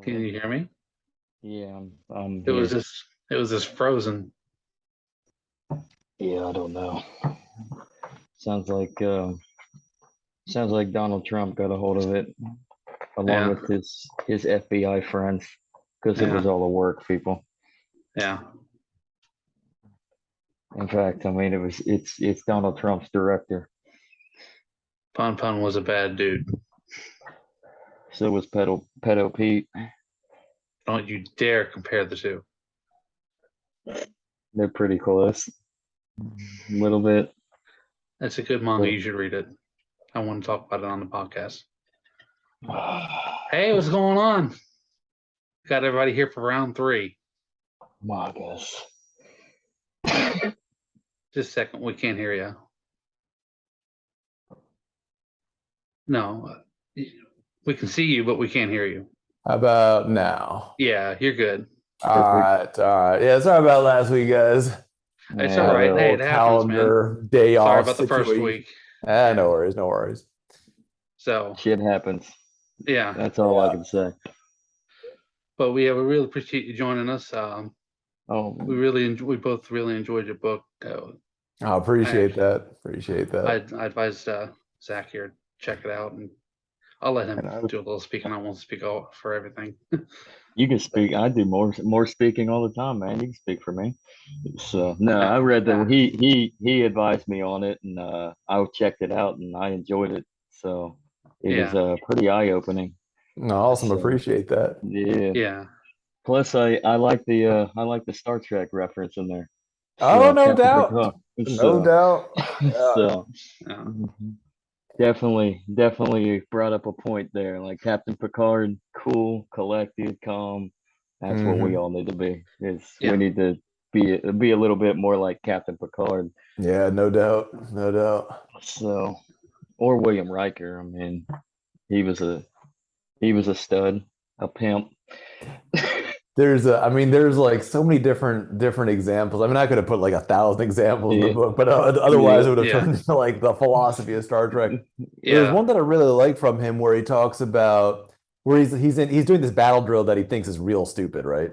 Can you hear me? Yeah, I'm It was here. just frozen. Yeah, I don't know. Sounds like Donald Trump got a hold of it along Yeah, with his FBI friends because it yeah, was all a work, people. yeah. In fact, I mean it's Donald Trump's director. Pun Pun was a bad dude. So was Pedo Pete. Don't you dare compare the two. They're pretty close. A little bit. It's a good manga. But You should read it. I want to talk about it on the podcast. Hey, what's going on? Got everybody here for round 3. mangas. Just a second. We can't hear you. No, we can see you, but we can't hear you. How about now? Yeah, you're good. All right. Yeah, sorry about last week, guys. It's Yeah, all right. really. Hey, it happens, man. Calendar day Sorry off about the first situation. week. No Yeah. worries, no worries. So, Shit happens. yeah. That's all I Yeah. can say. But we really appreciate you joining us. Oh, We both really enjoyed your book. I appreciate that. Appreciate I that. advised Zach here to check it out, and I'll let him and I, do a little speaking. I won't speak all for everything. you can speak. I do more speaking all the time, man. You can speak for me. So no, I read that he advised me on it, and I checked it out, and I enjoyed it. So it was Yeah. pretty eye opening. No, awesome. So Appreciate that. yeah. Yeah. Plus, I like the Star Trek reference in there. Oh, no Captain doubt. Picard. No doubt. Yeah. So Yeah. definitely brought up a point there. Like Captain Picard, cool, collected, calm. That's what we Mhm. all need to be. Yeah. We need to be a little bit more like Captain Picard. Yeah, no doubt. No doubt. So, or William Riker. I mean, he was a stud, a pimp. There's like so many different examples. I mean, I could have put like 1,000 examples in the Yeah. book, but otherwise it would have Yeah. turned into like the philosophy of Star Trek. There's Yeah. one that I really like from him where he talks about where he's doing this battle drill that he thinks is real stupid, right?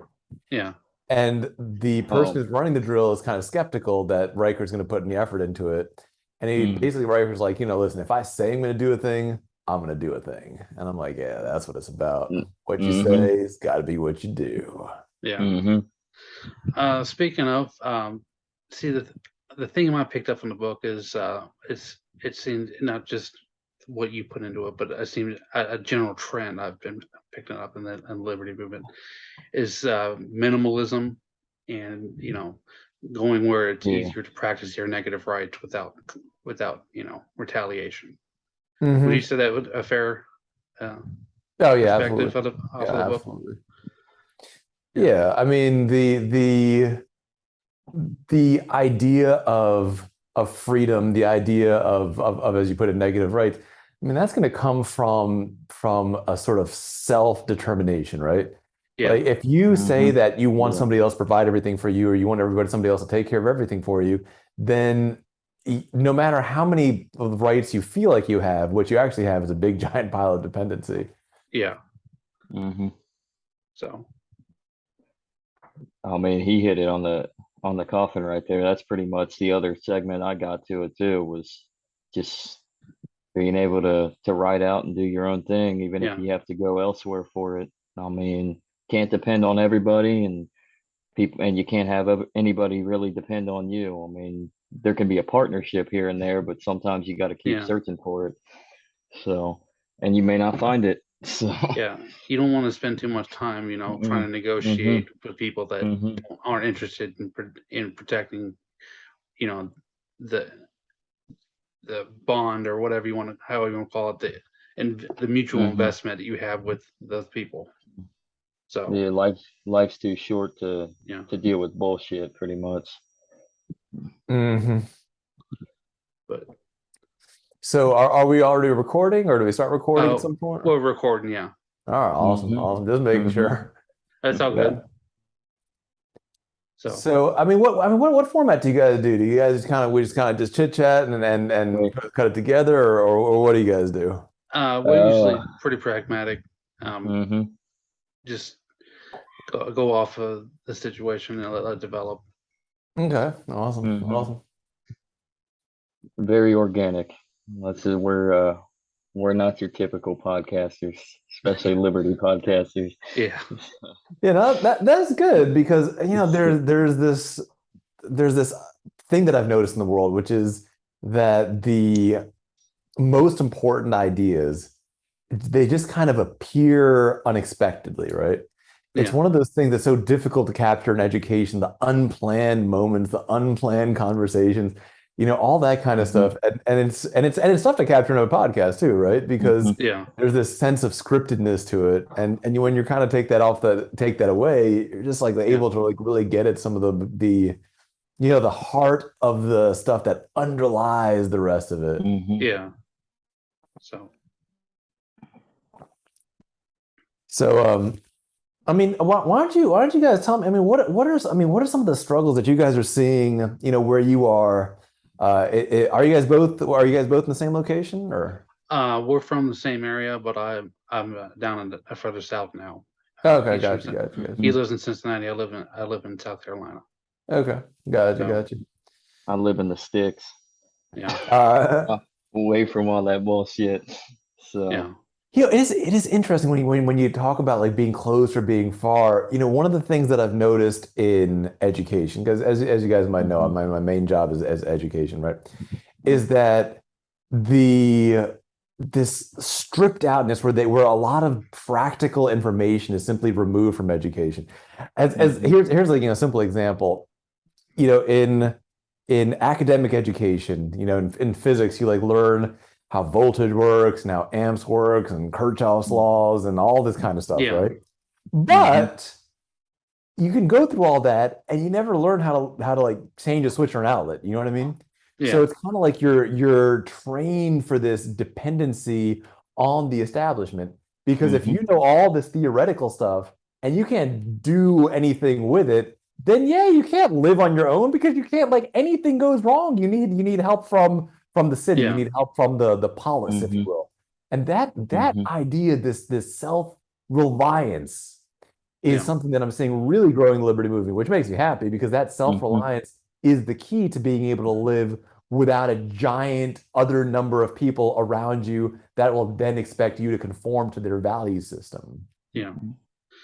Yeah. And the person who's running the drill is kind of skeptical that Riker's going to put any effort into it. And he basically Riker's like, listen, if I say I'm going to do a thing, I'm going to do a thing. And I'm like, yeah, that's what it's about. What you say has got to be what you do. Yeah. Speaking of, see the thing I picked up from the book is it seemed not just what you put into it, but it seemed a general trend I've been picking up in the Liberty movement is minimalism, and going where it's easier to practice your negative rights without retaliation. Would you say that would a fair Oh yeah, perspective absolutely. of the book? Absolutely. Yeah, I mean the idea of freedom, the idea of as you put it, negative rights. I mean, that's going to come from a sort of self-determination, right? Yeah. Like if you say that you want Yeah. somebody else to provide everything for you, or you want somebody else to take care of everything for you, then no matter how many of the rights you feel like you have, what you actually have is a big giant pile of dependency. Yeah. So, I mean, he hit it on the coffin right there. That's pretty much the other segment I got to it too, was just being able to write out and do your own thing, even if you have to go elsewhere for it. I mean, can't depend on everybody, and people, and you can't have anybody really depend on you. I mean, there can be a partnership here and there, but sometimes you got to keep searching for it. So, and you may not find it. So yeah, you don't want to spend too much time, trying to negotiate with people that aren't interested in protecting, the bond or whatever however you want to call it, the mutual investment that you have with those people. So yeah, life's too short to deal with bullshit, pretty much. But so are we already recording, or do we start recording at some point? We're recording, yeah. All right, awesome. Just making sure. That's all good. So I mean, what format do you guys do? Do you guys just kind of just chit chat and cut it together, or what do you guys do? We're usually pretty pragmatic. Mm-hmm. Just go off of the situation and let it develop. Okay, awesome, Mm-hmm. awesome. Very organic. We're not your typical podcasters, especially Liberty podcasters. Yeah. Yeah, no, that's good because there's this thing that I've noticed in the world, which is that the most important ideas, they just kind of appear unexpectedly, right? It's Yeah. one of those things that's so difficult to capture in education, the unplanned moments, the unplanned conversations, all that kind of Mm-hmm. stuff. And it's tough to capture in a podcast too, right? Because Mm-hmm. Yeah. there's this sense of scriptedness to it. And when you're kind of take that away, you're just like able to like really get at some of the heart of the stuff that underlies the rest of it. Mm-hmm. Yeah. So, I mean, why don't you guys tell me? I mean, what are some of the struggles that you guys are seeing? Where you are. Are you guys both in the same location or? We're from the same area, but I'm down in further south now. Okay, He's from got he you. lives in Cincinnati. I live in South Carolina. Okay, got So you. I live in the sticks, yeah, away from all that bullshit. So, yeah, it is interesting when you talk about like being close or being far. One of the things that I've noticed in education, because as you guys might know, mhm, my main job is as education, right? Is that the this stripped outness where a lot of practical information is simply removed from education. As mhm, here's like simple example. In academic education, in physics, you like learn how voltage works and how amps works and Kirchhoff's laws and all this kind of stuff, yeah, right? mhm, But you can go through all that and you never learn how to like change a switch or an outlet. You know what I mean? So yeah, it's kind of like you're trained for this dependency on the establishment because if mhm, you know all this theoretical stuff and you can't do anything with it, then yeah, you can't live on your own because you can't like anything goes wrong. You need help from the city. You yeah, need help from the polis, if you mhm, will. And that mhm, idea, this self-reliance is yeah, something that I'm seeing really growing the Liberty movement, which makes me happy because that mhm, self-reliance is the key to being able to live without a giant other number of people around you that will then expect you to conform to their value system. yeah.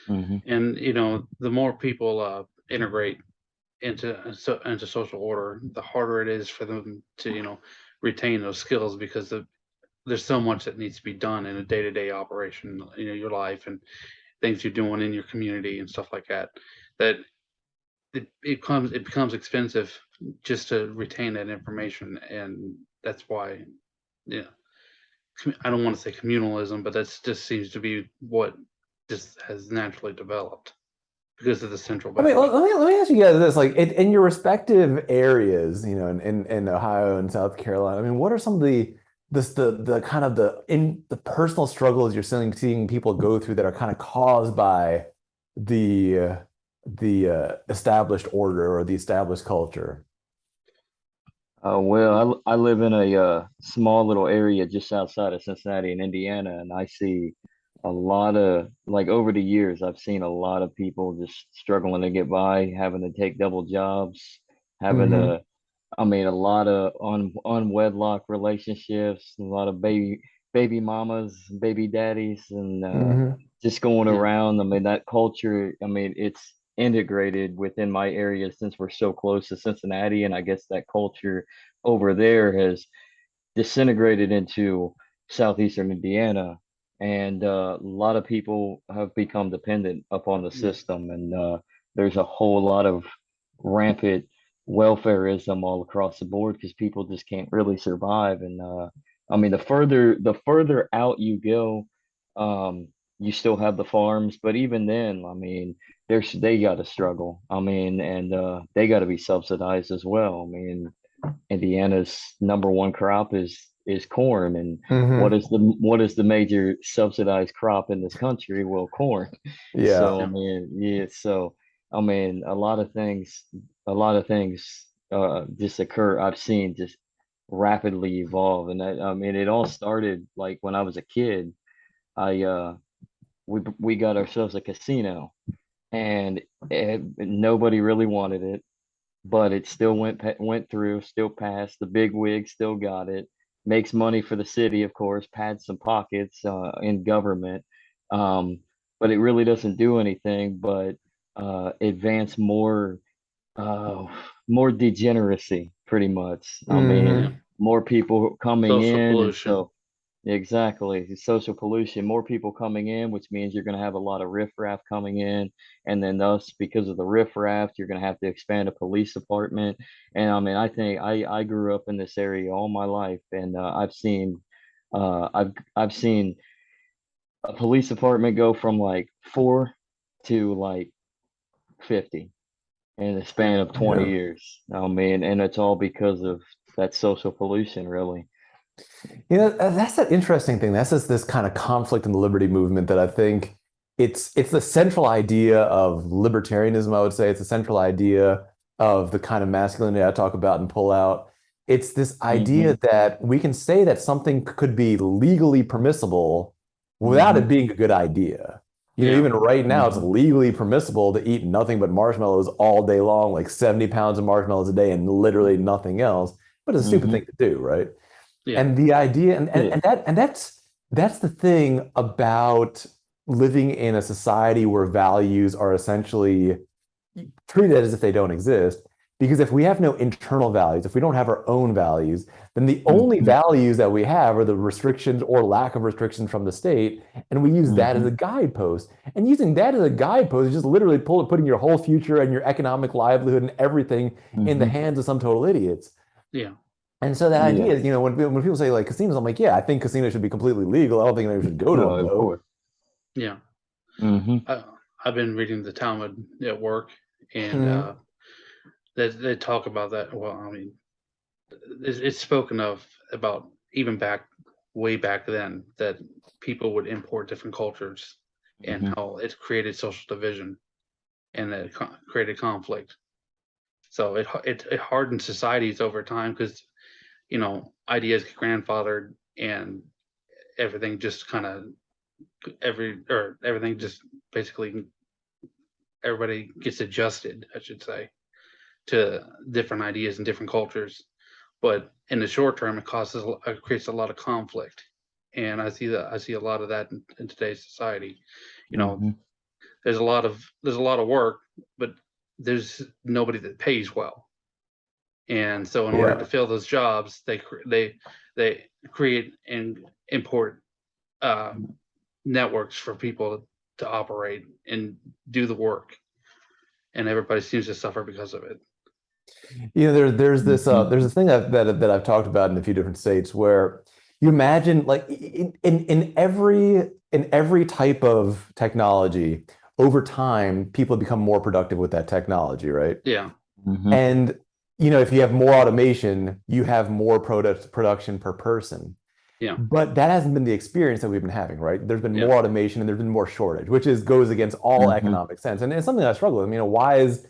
mhm, And the more people integrate into social order, the harder it is for them to retain those skills because there's so much that needs to be done in a day-to-day operation, your life and things you're doing in your community and stuff like that. That it becomes expensive just to retain that information, and that's why, yeah, I don't want to say communalism, but that's just seems to be what just has naturally developed because of the central I mean, bank. let me ask you guys this: like, in your respective areas, in Ohio and South Carolina, I mean, what are some of the kind of the personal struggles you're seeing people go through that are kind of caused by the established order or the established culture? well, I live in a small little area just outside of Cincinnati in Indiana, and I see a lot of, like, over the years, I've seen a lot of people just struggling to get by, having to take double jobs, having Hmm. to, I mean, a lot of unwedlock relationships, a lot of baby mamas, baby daddies, and Hmm. just going Yeah, around. I mean, that culture, I mean, it's integrated within my area since we're so close to Cincinnati, and I guess that culture over there has disintegrated into southeastern Indiana, and a lot of people have become dependent upon the yeah, system, and there's a whole lot of rampant welfareism all across the board because people just can't really survive. And I mean, the further out you go, you still have the farms, but even then, I mean, they got to struggle. I mean, and they got to be subsidized as well. I mean, Indiana's number one crop is corn, and Hmm. what is the major subsidized crop in this country? Well, corn. Yeah. So I yeah, mean, yeah. So I mean, a lot of things just occur. I've seen just rapidly evolve. And I mean, it all started like when I was a kid. I we got ourselves a casino, and nobody really wanted it, but it still went through, still passed. The big wig still got it. Makes money for the city, of course, pads some pockets in government, um, but it really doesn't do anything but advance uh, more degeneracy, pretty much. I mean, Yeah. more people coming Social in, and pollution. so exactly social pollution, more people coming in, which means you're going to have a lot of riffraff coming in, and then thus because of the riffraff, you're going to have to expand a police department. And I mean, I think I grew up in this area all my life, and I've seen a police department go from like 4 to like 50 in the span of 20 Yeah. years. I mean, and it's all because of that social pollution, really. You know, that's that interesting thing. That's just this kind of conflict in the liberty movement that I think it's the central idea of libertarianism, I would say. It's the central idea of the kind of masculinity I talk about and pull out. It's this Hmm. idea that we can say that something could be legally permissible without it Hmm. being a good idea. You know, Yeah. even right now, it's Hmm. legally permissible to eat nothing but marshmallows all day long, like 70 pounds of marshmallows a day and literally nothing else. But it's a stupid Hmm. thing to do, right? Yeah. And the idea, and, and, Yeah. and that and that's the thing about living in a society where values are essentially treated as if they don't exist. Because if we have no internal values, if we don't have our own values, then the only Hmm. values that we have are the restrictions or lack of restrictions from the state, and we use that as Hmm. a guidepost. And using that as a guidepost is just literally putting your whole future and your economic livelihood and everything in the Hmm. hands of some total idiots. Yeah. And so that Yeah. idea is, when people say like casinos, I'm like, yeah, I think casinos should be completely legal. I don't think anyone should go to No, them of though. course. Yeah. Hmm. I, I've been reading the Talmud at work, and Mhm. they talk about that. Well, I mean, it's spoken of about even way back then, that people would import different cultures, and Hmm. how it created social division, and that it created conflict. So it hardened societies over time, because ideas get grandfathered, and everything just kind of everything just basically, everybody gets adjusted, I should say, to different ideas and different cultures. But in the short term, it creates a lot of conflict, and I see a lot of that in today's society. You know, Hmm. there's a lot of work, but there's nobody that pays well, and so in order to Yeah. fill those jobs, they create and import uh, networks for people to operate and do the work, and everybody seems to suffer because of it. There's this thing that I've talked about in a few different states where you imagine like in every type of technology, over time, people become more productive with that technology, right? Yeah, Hmm. And if you have more automation, you have more production per person. yeah, But that hasn't been the experience that we've been having, right? There's been yeah, more automation and there's been more shortage, which goes against all Hmm. economic sense. And it's something I struggle with. I mean, why is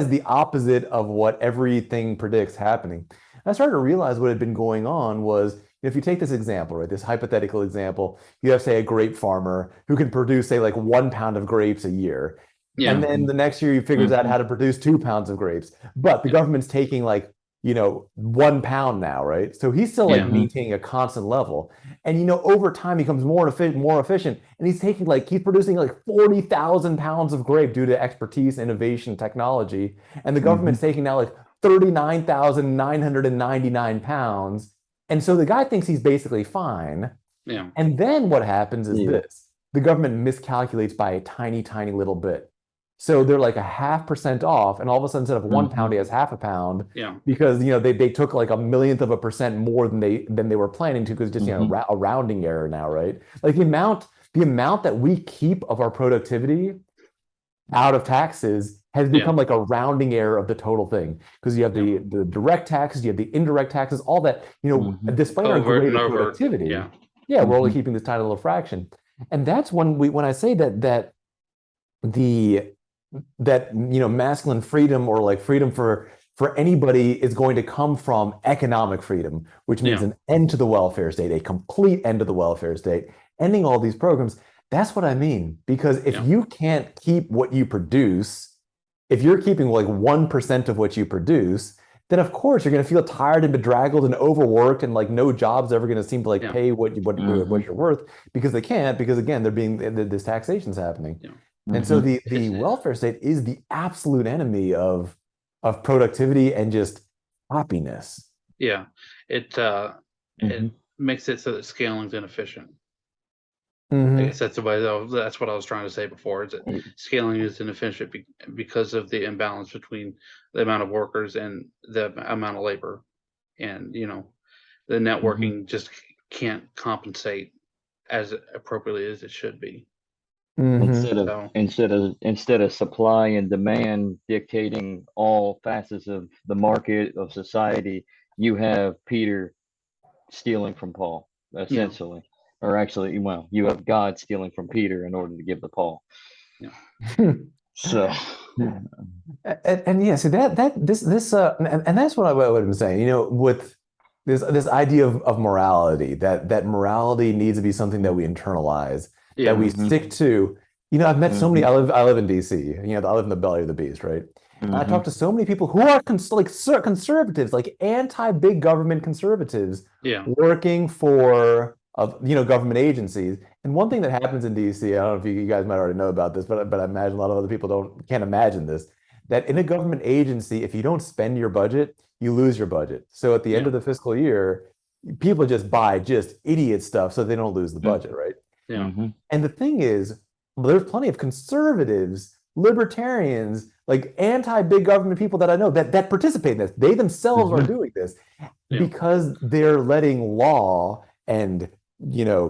the opposite of what everything predicts happening? And I started to realize what had been going on was, if you take this example, right, this hypothetical example, you have, say, a grape farmer who can produce, say, like 1 pound of grapes a year. And yeah, then Hmm. the next year he figures out Hmm. how to produce 2 pounds of grapes. But the yeah, government's taking like 1 pound now, right? So he's still like yeah, Hmm. maintaining a constant level. And over time, he becomes more efficient. And he's producing like 40,000 pounds of grape due to expertise, innovation, technology. And the Hmm. government's taking now like 39,999 pounds. And so the guy thinks he's basically fine. yeah, And then what happens is Yeah. this: the government miscalculates by a tiny, tiny little bit. So they're like a 0.5% off, and all of a sudden, instead of one Hmm. pound, he has half a pound yeah, because they took like a millionth of a percent more than they were planning to, because just Hmm. a rounding error now, right? Like the amount that we keep of our productivity out of taxes has yeah. become like a rounding error of the total thing, because you have Yeah. the direct taxes, you have the indirect taxes, all that, Hmm. despite our Covert and greater overt. productivity, Yeah, yeah, we're only Hmm. keeping this tiny little fraction. And that's when I say the that masculine freedom, or like freedom for anybody is going to come from economic freedom, which means an end to the welfare state, a complete end to the welfare state, ending all these programs. That's what I mean. Because if you can't keep what you produce, if you're keeping like 1% of what you produce, then of course you're going to feel tired and bedraggled and overworked, and like no job's ever going to seem to like pay what you're worth, because they can't, because again, this taxation's happening. And so the welfare state is the absolute enemy of productivity and just happiness. Yeah, it makes it so that scaling's inefficient. I guess that's what I was trying to say before. Is that scaling is inefficient because of the imbalance between the amount of workers and the amount of labor, and the networking just can't compensate as appropriately as it should be. Instead of supply and demand dictating all facets of the market of society, you have Peter stealing from Paul, essentially. Or actually, well, you have God stealing from Peter in order to give to Paul. So, and yeah, so and that's what I'm saying. With this idea of morality, that morality needs to be something that we internalize, that we stick to. I've met so many. I live in DC. I live in the belly of the beast, right? And I talk to so many people who are conservatives, like anti-big government conservatives, working for government agencies. And one thing that happens in DC, I don't know if you guys might already know about this, but I imagine a lot of other people can't imagine this, that in a government agency, if you don't spend your budget, you lose your budget. So at the end of the fiscal year, people just buy just idiot stuff so they don't lose the budget, right? And the thing is, there's plenty of conservatives, libertarians, like anti-big government people that I know that participate in this. They themselves are doing this because they're letting law and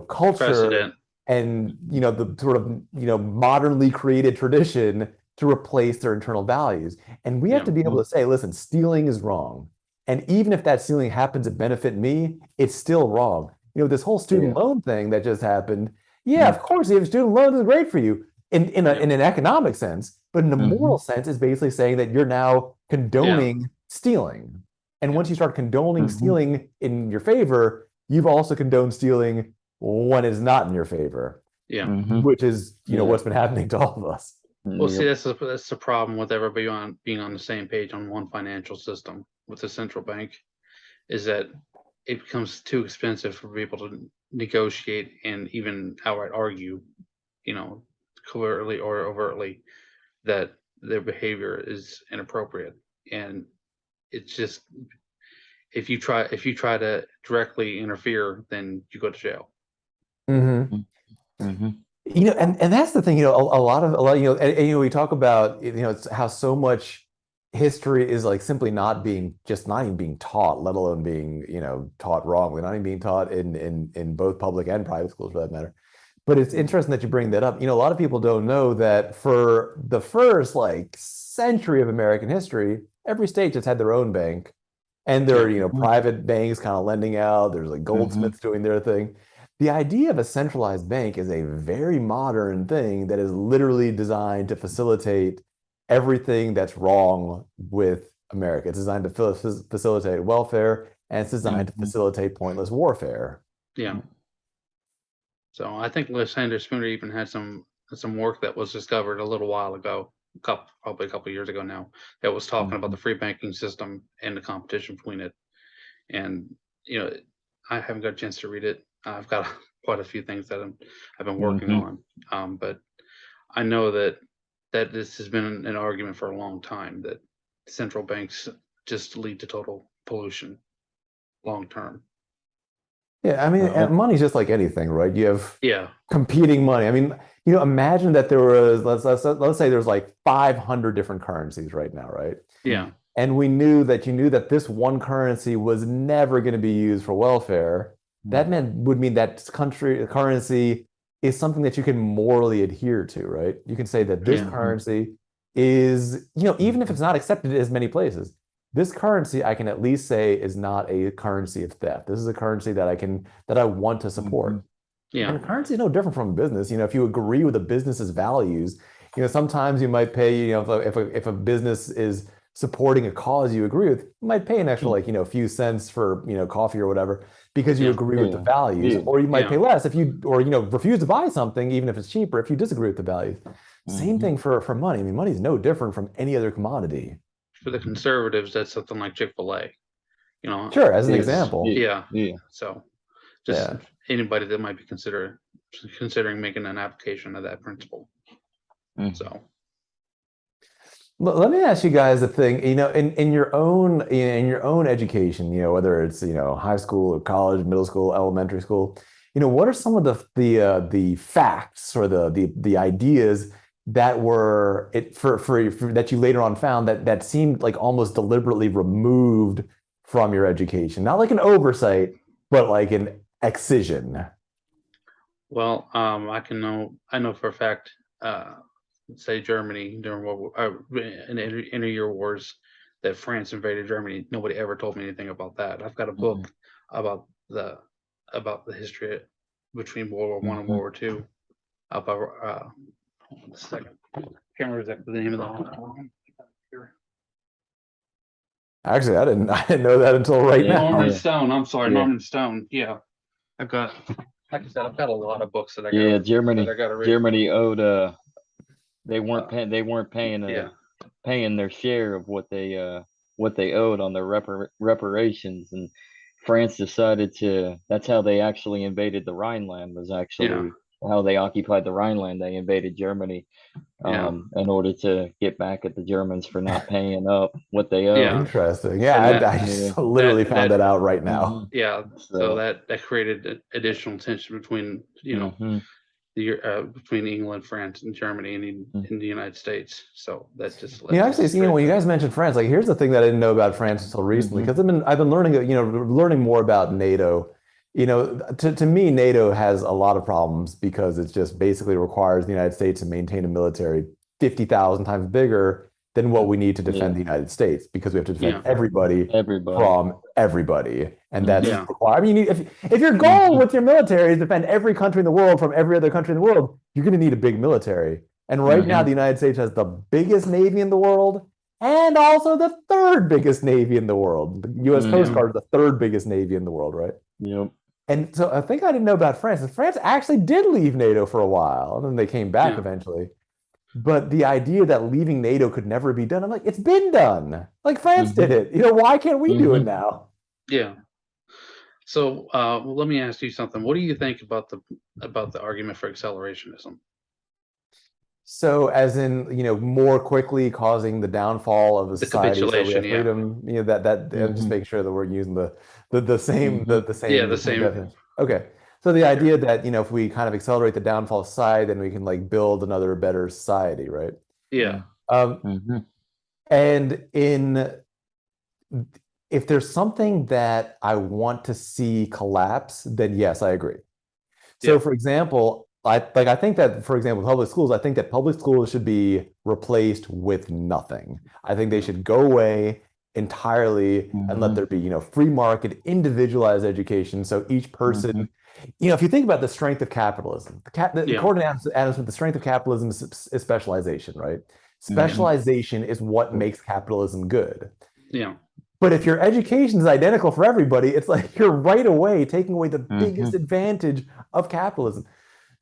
culture Precedent. And the sort of modernly created tradition to replace their internal values. And we have to be able to say, listen, stealing is wrong. And even if that stealing happens to benefit me, it's still wrong. This whole student loan thing that just happened. Of course, if student loans is great for you in an economic sense, but in a moral sense, it's basically saying that you're now condoning stealing. And once you start condoning stealing in your favor, you've also condoned stealing when it's not in your favor. Which is what's been happening to all of us. Well, see, that's the problem with everybody being on the same page on one financial system with the central bank, is that it becomes too expensive for people to negotiate and even outright argue, covertly or overtly, that their behavior is inappropriate. And it's just, if you try to directly interfere, then you go to jail. And that's the thing, a lot, and we talk about, it's how so much history is like simply not even being taught, let alone being, taught wrongly, not even being taught in both public and private schools for that matter. But it's interesting that you bring that up. A lot of people don't know that for the first century of American history, every state just had their own bank, and there are, private banks kind of lending out. There's like goldsmiths doing their thing. The idea of a centralized bank is a very modern thing that is literally designed to facilitate everything that's wrong with America. It's designed to facilitate welfare, and it's designed to facilitate pointless warfare. So I think Lysander Spooner even had some work that was discovered a little while ago, probably a couple of years ago now, that was talking about the free banking system and the competition between it. And I haven't got a chance to read it. I've got quite a few things that I've been working on, but I know that this has been an argument for a long time, that central banks just lead to total pollution long term. I mean, money's just like anything, right? You have competing money. I mean, imagine that there was, let's say there's like 500 different currencies right now, right? And you knew that this one currency was never going to be used for welfare. That would mean that currency is something that you can morally adhere to, right? You can say that this currency is, even if it's not accepted as many places, this currency I can at least say is not a currency of theft. This is a currency that I want to support. And currency is no different from a business. If you agree with a business's values, sometimes you might pay, if a business is supporting a cause you agree with, you might pay an extra like, a few cents for, coffee or whatever because you agree with the values, or you might pay less if you, or, refuse to buy something, even if it's cheaper, if you disagree with the values. Same thing for money. I mean, money is no different from any other commodity. For the conservatives, that's something like Chick-fil-A, Sure, as an example. Yeah. So just anybody that might be considering making an application of that principle. So let me ask you guys a thing, in your own education, whether it's, high school or college, middle school, elementary school, what are some of the facts or the ideas that were that you later on found that seemed like almost deliberately removed from your education? Not like an oversight, but like an excision. Well, I know for a fact, say Germany during in the inter-year wars, that France invaded Germany. Nobody ever told me anything about that. I've got a book about the history between World War I and World War II. About hold on a second. I can't remember exactly the name of the one. Actually, I didn't know that until right now. Norman Stone. I'm sorry, Norman Stone. Yeah, I've got. Like I said, I've got a lot of books that I got. Germany owed. They weren't paying their share of what they owed on their reparations, and France decided to. That's how they actually invaded the Rhineland. Was actually how they occupied the Rhineland. They invaded Germany in order to get back at the Germans for not paying up what they owed. Yeah. Interesting. Yeah, I just literally found that out right now. Yeah, so that created additional tension between between England, France, and Germany, and in the United States. So that just actually, when you guys mentioned France, like here's the thing that I didn't know about France until recently, because I've been learning more about NATO. To me, NATO has a lot of problems because it just basically requires the United States to maintain a military 50,000 times bigger than what we need to defend the United States, because we have to defend everybody from everybody. And that's required. I mean, if your goal with your military is to defend every country in the world from every other country in the world, you're going to need a big military. And right now, the United States has the biggest Navy in the world and also the third biggest Navy in the world. The U.S. Coast Guard is the third biggest Navy in the world, right? Yep. And so I think I didn't know about France. And France actually did leave NATO for a while, and then they came back eventually. But the idea that leaving NATO could never be done, I'm like, it's been done. Like France did it. Why can't we do it now? Yeah. So let me ask you something. What do you think about the argument for accelerationism? So, as in, more quickly causing the downfall of a society, so we have freedom. Just make sure that we're using the same. Definition. Okay. So the idea that, if we kind of accelerate the downfall of society, then we can like build another better society, right? Yeah. And if there's something that I want to see collapse, then yes, I agree. So for example, I think that, for example, public schools, I think that public schools should be replaced with nothing. I think they should go away entirely and let there be, free market, individualized education. So each person, if you think about the strength of capitalism, according to Adam Smith, the strength of capitalism is specialization, right? Specialization is what makes capitalism good. Yeah. But if your education is identical for everybody, it's like you're right away taking away the biggest advantage of capitalism.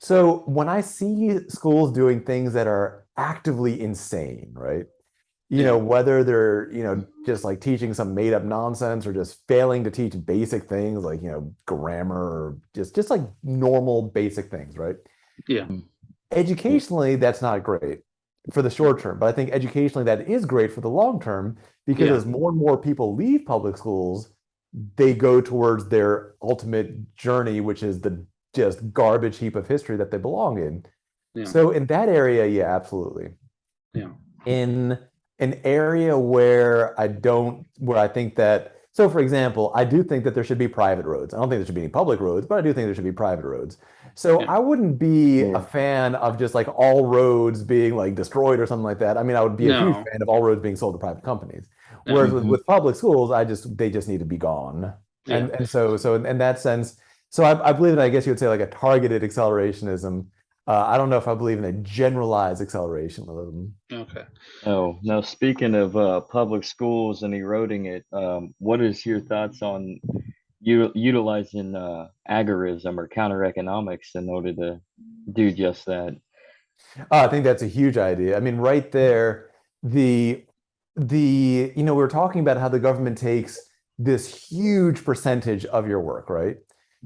So when I see schools doing things that are actively insane, right? Whether they're, just like teaching some made up nonsense or just failing to teach basic things like, grammar or just like normal basic things, right? Yeah. Educationally, that's not great for the short term, but I think educationally that is great for the long term, because as more and more people leave public schools, they go towards their ultimate journey, which is the just garbage heap of history that they belong in. Yeah. So in that area, yeah, absolutely. Yeah. In an area where I think that, so for example, I do think that there should be private roads. I don't think there should be any public roads, but I do think there should be private roads. So I wouldn't be a fan of just like all roads being like destroyed or something like that. I mean, I would be a huge fan of all roads being sold to private companies. Whereas with public schools, they just need to be gone. Yeah. And so in that sense, so I believe that, I guess you would say like a targeted accelerationism. I don't know if I believe in a generalized accelerationism. Okay. Oh, now speaking of public schools and eroding it, what is your thoughts on utilizing agorism or counter economics in order to do just that? I think that's a huge idea. I mean, right there, the we were talking about how the government takes this huge percentage of your work, right?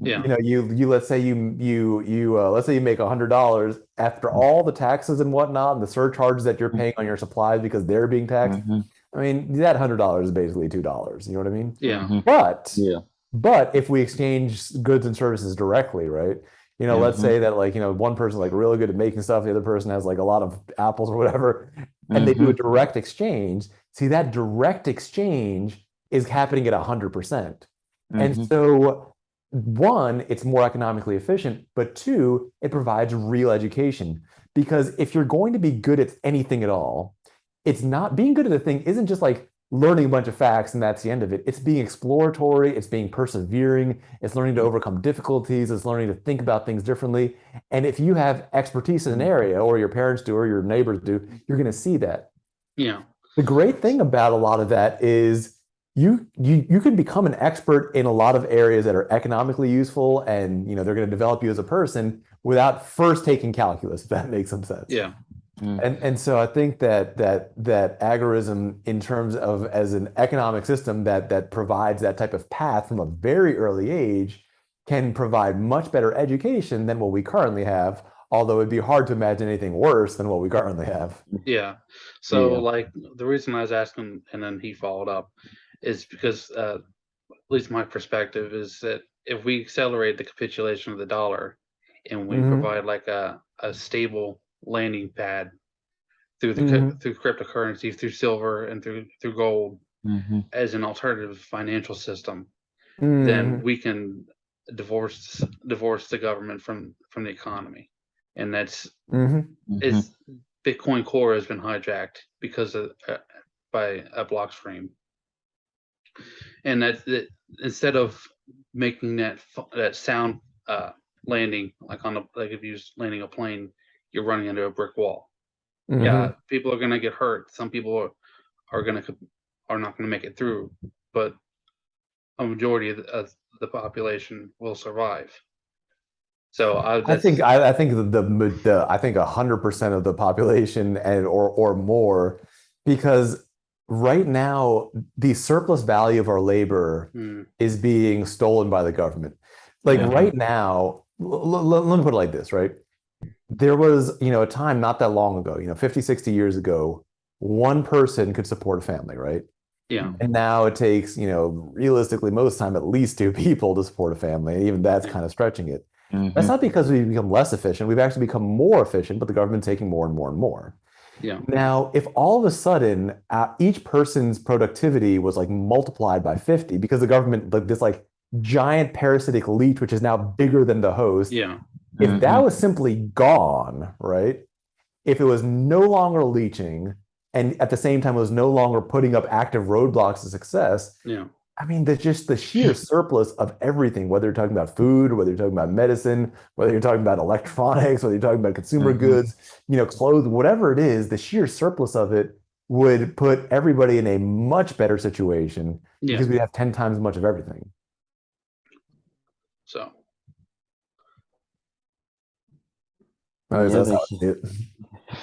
Yeah. You let's say let's say you make $100 after all the taxes and whatnot and the surcharges that you're paying on your supplies because they're being taxed. Mm-hmm. I mean, that $100 is basically $2. You know what I mean? Yeah. Mm-hmm. But Yeah. but if we exchange goods and services directly, right? Let's Mm-hmm. say that like, one person's like really good at making stuff, the other person has like a lot of apples or whatever, and they do Mm-hmm. a direct exchange. See, that direct exchange is happening at 100%. And Mm-hmm. so, one, it's more economically efficient, but two, it provides real education. Because if you're going to be good at anything at all, it's not being good at a thing isn't just like learning a bunch of facts and that's the end of it. It's being exploratory, it's being persevering, it's learning to overcome difficulties, it's learning to think about things differently. And if you have expertise in an area, or your parents do, or your neighbors do, you're going to see that. Yeah. The great thing about a lot of that is you can become an expert in a lot of areas that are economically useful, and they're going to develop you as a person without first taking calculus, if that makes some sense. Yeah. And so I think that agorism, in terms of as an economic system that provides that type of path from a very early age, can provide much better education than what we currently have. Although it'd be hard to imagine anything worse than what we currently have. Yeah. So Yeah. like the reason I was asking, and then he followed up, is because at least my perspective is that if we accelerate the capitulation of the dollar and we Mm-hmm. provide like a stable landing pad through Mm-hmm. through cryptocurrency, through silver, and through gold Mm-hmm. as an alternative financial system, then Mm-hmm. we can divorce the government from the economy, and that's Mm-hmm. is Bitcoin Core has been hijacked because of by a Blockstream, and that instead of making that sound landing like like if you're landing a plane, you're running into a brick wall. Mm-hmm. Yeah, people are gonna get hurt. Some people are gonna are not gonna make it through, but a majority of the population will survive. So I think that's I think I think 100% of the population and or more, because right now the surplus value of our labor is being stolen by the government. Like Yeah. right now, let me put it like this, right? There was, a time not that long ago, 50, 60 years ago, one person could support a family, right? yeah, And now it takes, realistically, most time, at least two people to support a family. Even that's kind of stretching it. That's Mm-hmm. not because we've become less efficient. We've actually become more efficient, but the government's taking more and more and more. yeah, Now, if all of a sudden each person's productivity was like multiplied by 50 because the government, like this like giant parasitic leech, which is now bigger than the host, yeah, if that Mm-hmm. was simply gone, right? If it was no longer leaching and at the same time was no longer putting up active roadblocks to success, yeah, I mean, just the sheer surplus of everything, whether you're talking about food, or whether you're talking about medicine, whether you're talking about electronics, whether you're talking about consumer Mm-hmm. goods, clothes, whatever it is, the sheer surplus of it would put everybody in a much better situation yeah. because we have 10 times as much of everything. So Yeah, That's they how I see it.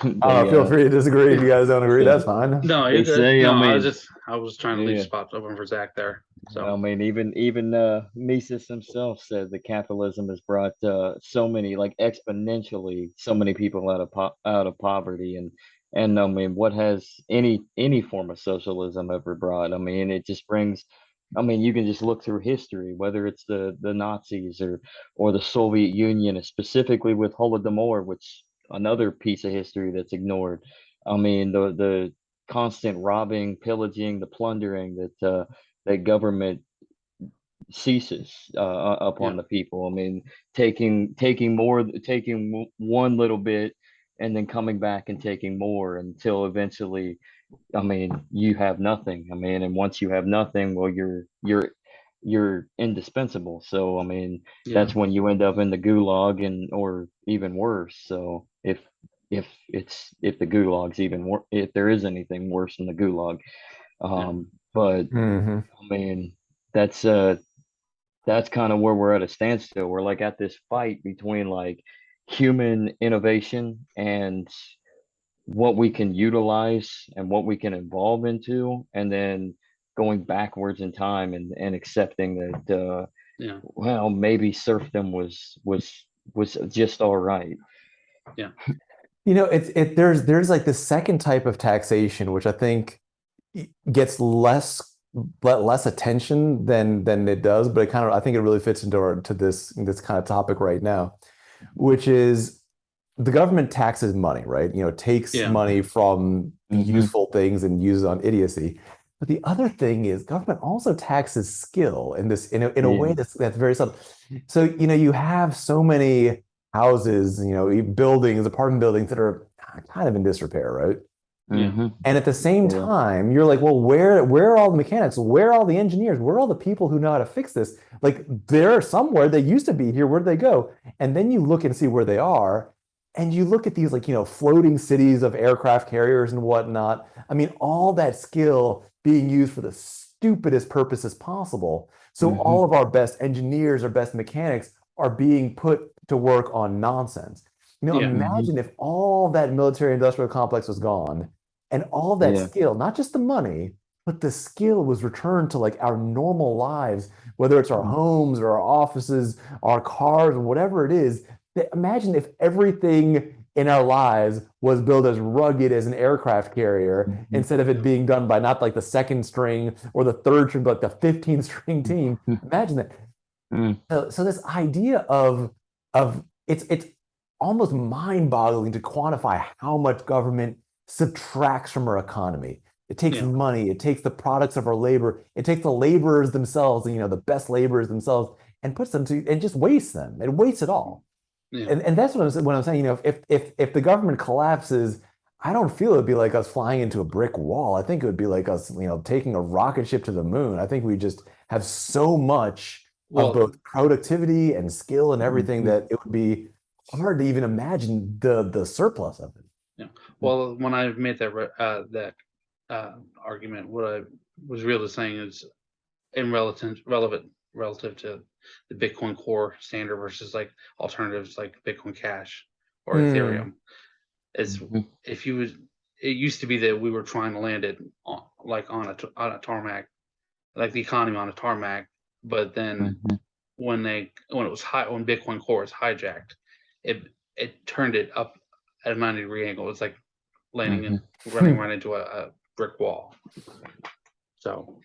they Feel free to disagree if you yeah, guys don't agree. That's fine. no, you're they good. say, No, I mean, I was trying to leave yeah. spots open for Zach there. So I mean, even Mises himself said that capitalism has brought so many, like exponentially, so many people out of poverty, and I mean, what has any form of socialism ever brought? I mean, it just brings. I mean, you can just look through history, whether it's the Nazis or the Soviet Union, and specifically with Holodomor, which another piece of history that's ignored. I mean, the constant robbing, pillaging, the plundering that government ceases upon yeah, the people. I mean, taking one little bit, and then coming back and taking more until eventually, I mean, you have nothing. I mean, and once you have nothing, well, you're you're indispensable. So I mean, that's when you end up in the gulag or even worse. So if the gulag's if there is anything worse than the gulag. But Mm-hmm. I mean, that's kind of where we're at a standstill. We're like at this fight between like human innovation and what we can utilize and what we can evolve into, and then going backwards in time and accepting that well, maybe serfdom was just all right. Yeah. There's like the second type of taxation, which I think gets less attention than it does, but I think it really fits into this kind of topic right now, which is the government taxes money, right? Takes money from useful things and uses on idiocy. But the other thing is government also taxes skill in a way that's very subtle. So, you have so many houses, buildings, apartment buildings that are kind of in disrepair, right? Mm-hmm. And at the same time, you're like, well, where are all the mechanics? Where are all the engineers? Where are all the people who know how to fix this? Like, they're somewhere. They used to be here. Where'd they go? And then you look and see where they are. And you look at these, like, floating cities of aircraft carriers and whatnot. I mean, all that skill being used for the stupidest purposes possible. So all of our best engineers, our best mechanics are being put to work on nonsense. Imagine if all that military industrial complex was gone and all that skill, not just the money, but the skill was returned to like our normal lives, whether it's our homes or our offices, our cars, or whatever it is. Imagine if everything in our lives was built as rugged as an aircraft carrier instead of it being done by not like the second string or the third string, but like the 15th string team. Imagine that. So this idea of it's almost mind-boggling to quantify how much government subtracts from our economy. It takes money, it takes the products of our labor, it takes the laborers themselves, the best laborers themselves, and puts them and just wastes them. It wastes it all. And that's what I'm saying. If the government collapses, I don't feel it'd be like us flying into a brick wall. I think it would be like us, taking a rocket ship to the moon. I think we just have so much of both productivity and skill and everything that it would be hard to even imagine the surplus of it. Yeah. Well, when I made that argument, what I was really saying is relative to the Bitcoin Core standard versus like alternatives like Bitcoin Cash or Ethereum. Is if you was, it used to be that we were trying to land it on a tarmac, like the economy on a tarmac, but then when Bitcoin Core was hijacked, it turned it up at a 90-degree angle. It's like landing running right into a brick wall. So,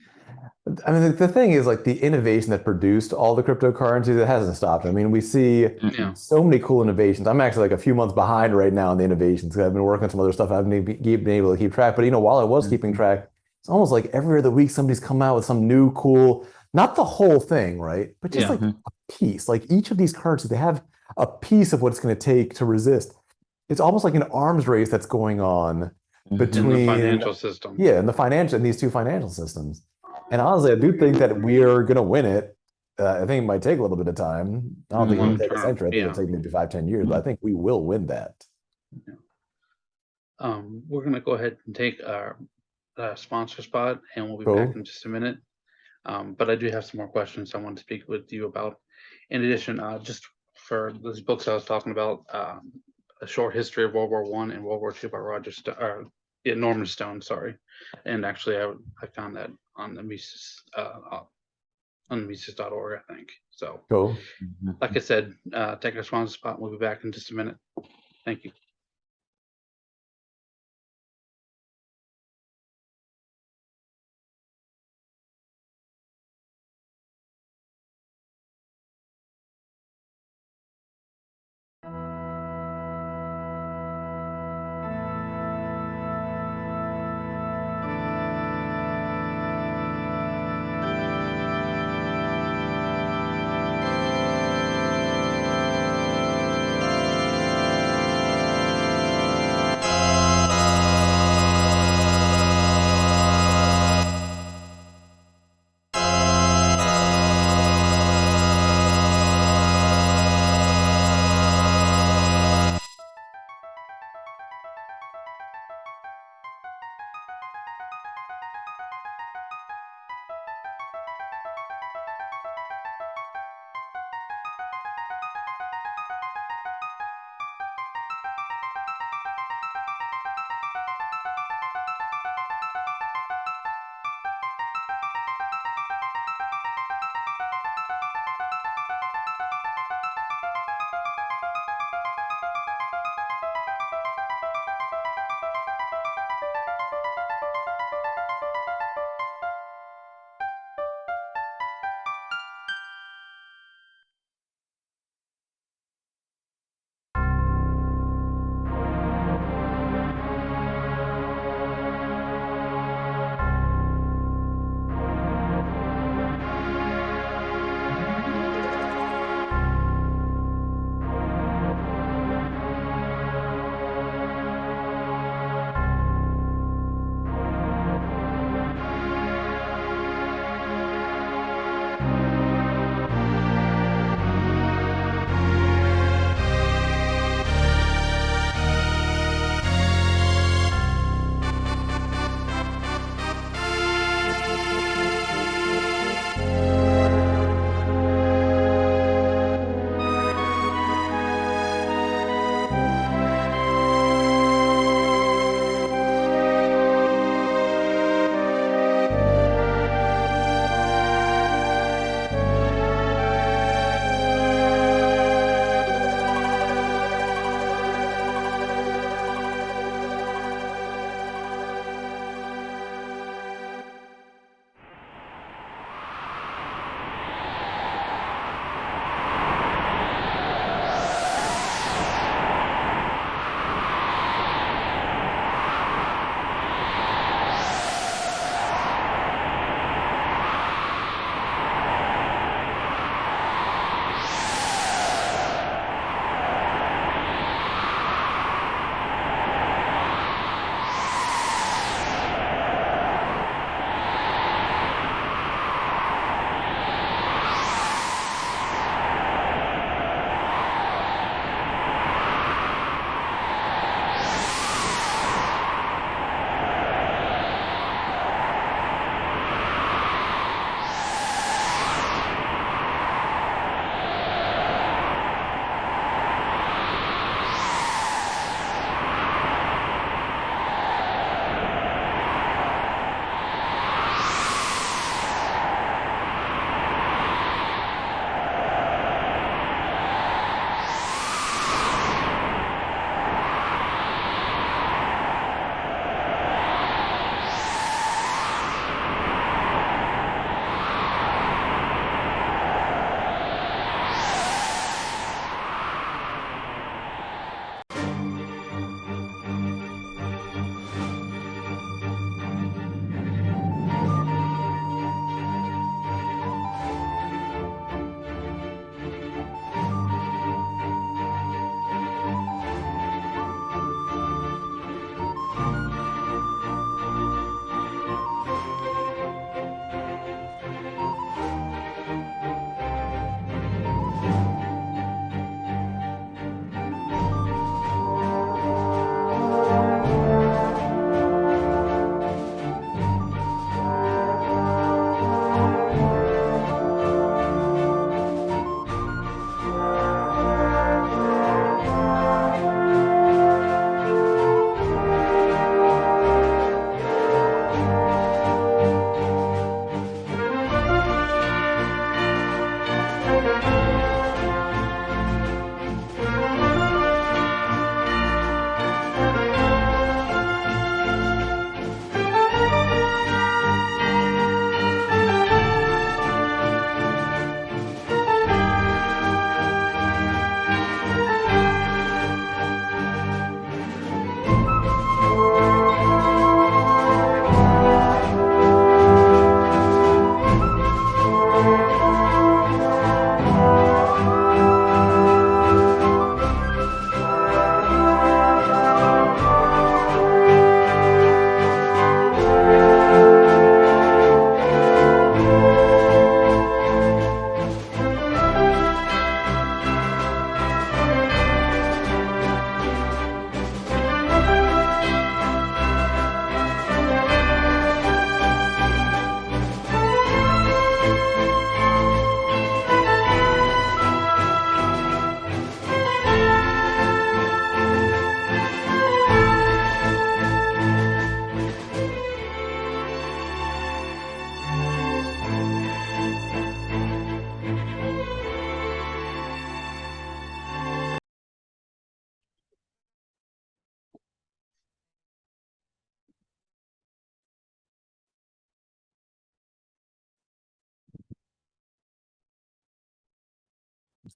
I mean, the thing is, like, the innovation that produced all the cryptocurrencies, it hasn't stopped. I mean, we see so many cool innovations. I'm actually like a few months behind right now in the innovations because I've been working on some other stuff I haven't been able to keep track. But while I was keeping track, it's almost like every other week somebody's come out with some new cool, not the whole thing, right? But just like a piece. Like each of these currencies, they have a piece of what it's going to take to resist. It's almost like an arms race that's going on between the financial system. Yeah, and these two financial systems. And honestly, I do think that we're going to win it. I think it might take a little bit of time. I don't think it'll take a century. I think it'll take maybe 5-10 years, but I think we will win that. We're going to go ahead and take our sponsor spot, and we'll be back in just a minute. But I do have some more questions I want to speak with you about. In addition, just for those books I was talking about, A Short History of World War I and World War II by Norman Stone, sorry. And actually, I found that on the Mises.org, I think. So, cool. Like I said, take our sponsor spot. We'll be back in just a minute. Thank you.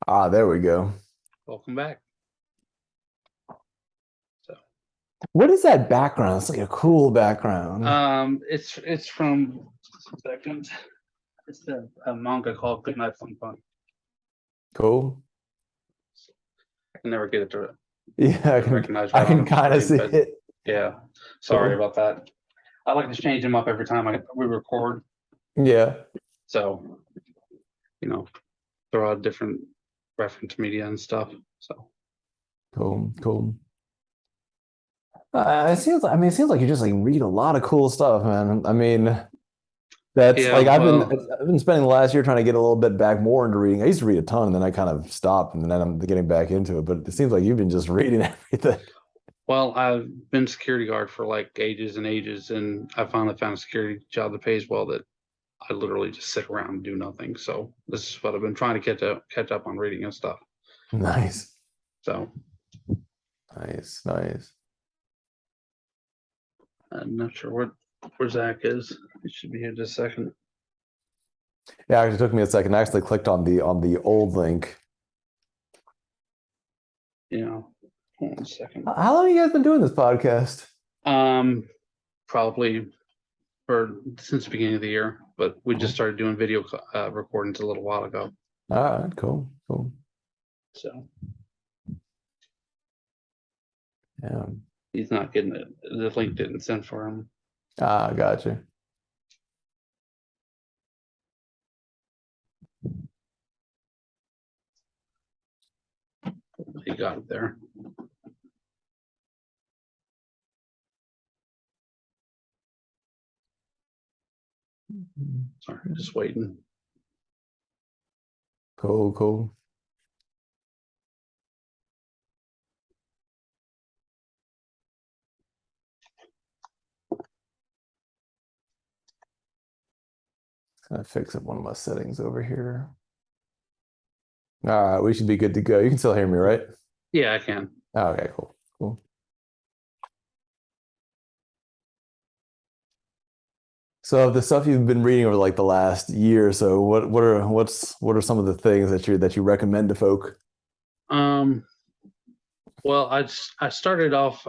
Ah, there we go. Welcome back. So, what is that background? It's like a cool background. it's from second. It's a manga called Good Night Fun Fun. Cool. I can never get it to Yeah, recognize I right on can the kind of see screen, but it. yeah. Sorry Cool. about that. I like to change them up every time we record. Yeah. So, throw out different reference media and stuff. So Cool. It seems like you just like read a lot of cool stuff, man. I mean, that's like yeah, I've well, been spending the last year trying to get a little bit back more into reading. I used to read a ton, and then I kind of stopped, and then I'm getting back into it. But it seems like you've been just reading everything. I've been security guard for like ages and ages, and I finally found a security job that pays well that I literally just sit around and do nothing. So this is what I've been trying to catch up on reading and stuff. Nice. So nice. I'm not sure where Zach is. He should be here in just a second. Yeah, it actually took me a second. I actually clicked on the old link. Yeah. Hold on a second. How long have you guys been doing this podcast? Probably since the beginning of the year, but we just started doing video recordings a little while ago. All right, cool. So yeah, he's not getting it. The link didn't send for him. Gotcha. He got it there. Sorry, just waiting. Cool. Gonna fix up one of my settings over here. All right, we should be good to go. You can still hear me, right? Yeah, I can. Okay, cool. So the stuff you've been reading over like the last year or so, what are some of the things that you recommend to folk? Well, I started off.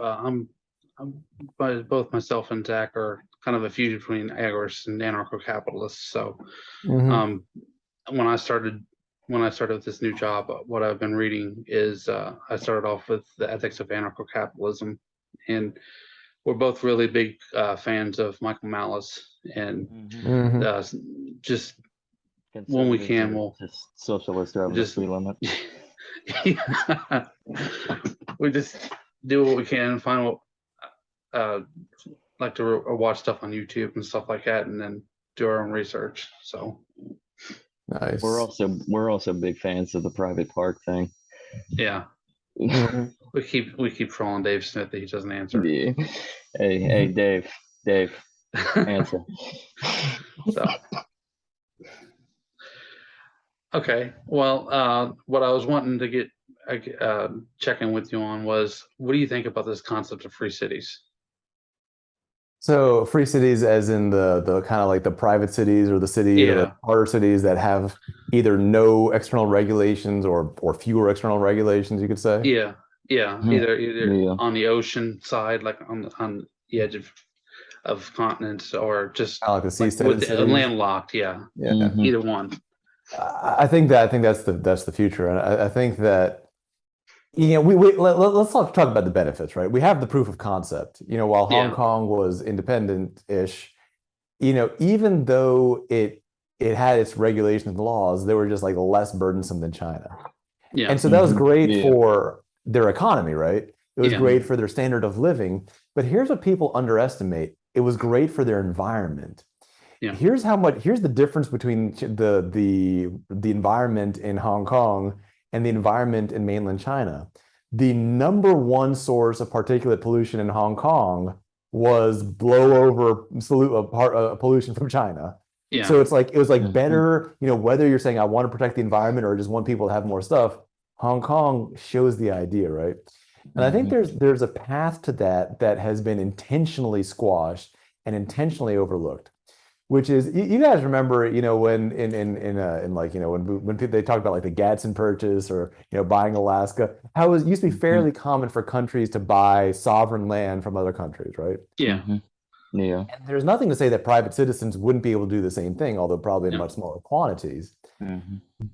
Both myself and Zach are kind of a fusion between agorists and anarcho-capitalists. So, Mm-hmm. When I started with this new job, what I've been reading is I started off with the ethics of anarcho-capitalism, and we're both really big fans of Michael Malice, and just when we can, we'll just socialist over just the free limit. we just do what we can, find what like to watch stuff on YouTube and stuff like that, and then do our own research. So nice. We're also big fans of the private park thing. Yeah. We keep trolling Dave Smith that he doesn't answer. Yeah. Hey, Dave, answer. So, okay. Well, what I was wanting to get check in with you on was, what do you think about this concept of free cities? So free cities, as in the kind of like the private cities or the cities or the harder cities that have either no external regulations or fewer external regulations, you could say. Yeah. Either on the ocean side, like on the edge of continents, or just like the seaside cities. Landlocked. Yeah. Either one. I think that's the future, and I think that let's talk about the benefits, right? We have the proof of concept. While Hong Kong was independent-ish, even though it had its regulations and laws, they were just like less burdensome than China. Yeah. And so that was great for their economy, right? It was great for their standard of living. But here's what people underestimate. It was great for their environment. Yeah. Here's the difference between the environment in Hong Kong and the environment in mainland China. The number one source of particulate pollution in Hong Kong was blowover pollution from China. Yeah. So it was better, whether you're saying I want to protect the environment or just want people to have more stuff, Hong Kong shows the idea, right? And I think there's a path to that has been intentionally squashed and intentionally overlooked. which is you guys remember, when in like, when people, they talk about like the Gadsden Purchase or buying Alaska, how it used to be fairly common for countries to buy sovereign land from other countries, right? Yeah. Yeah. And there's nothing to say that private citizens wouldn't be able to do the same thing, although probably in much smaller quantities.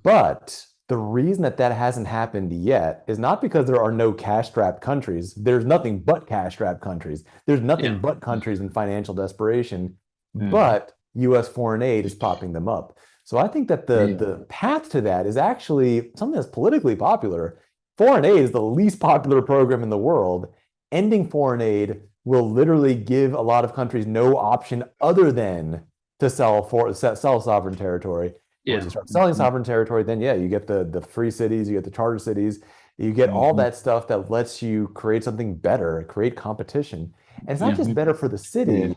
But the reason that hasn't happened yet is not because there are no cash-strapped countries. There's nothing but cash-strapped countries. There's nothing but countries in financial desperation, but U.S. foreign aid is propping them up. So I think that the path to that is actually something that's politically popular. Foreign aid is the least popular program in the world. Ending foreign aid will literally give a lot of countries no option other than to sell sovereign territory. Once you start selling sovereign territory, then you get the free cities, you get the charter cities, you get all that stuff that lets you create something better, create competition. And it's not just better for the city,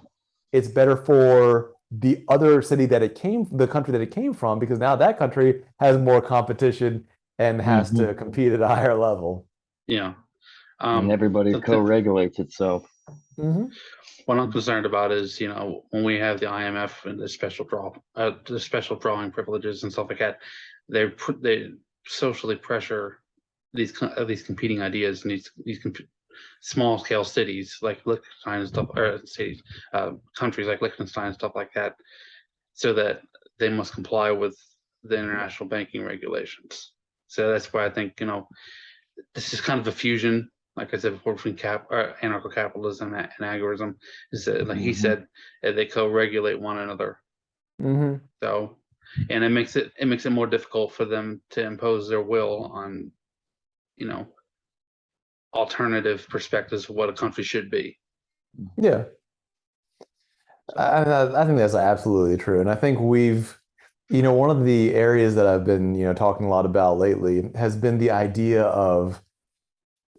it's better for the other city the country that it came from, because now that country has more competition and has to compete at a higher level. Yeah. And everybody co-regulates itself. What I'm concerned about is, when we have the IMF and the special drawing privileges and stuff like that, they socially pressure these competing ideas in these small scale cities like Liechtenstein and stuff, or cities, countries like Liechtenstein and stuff like that, so that they must comply with the international banking regulations. So that's why I think, this is kind of a fusion, like I said before, between anarcho-capitalism and agorism. Is that, like he said, they co-regulate one another. So, and it makes it more difficult for them to impose their will on, alternative perspectives of what a country should be. Yeah, I think that's absolutely true, and I think we've, one of the areas that I've been, talking a lot about lately has been the idea of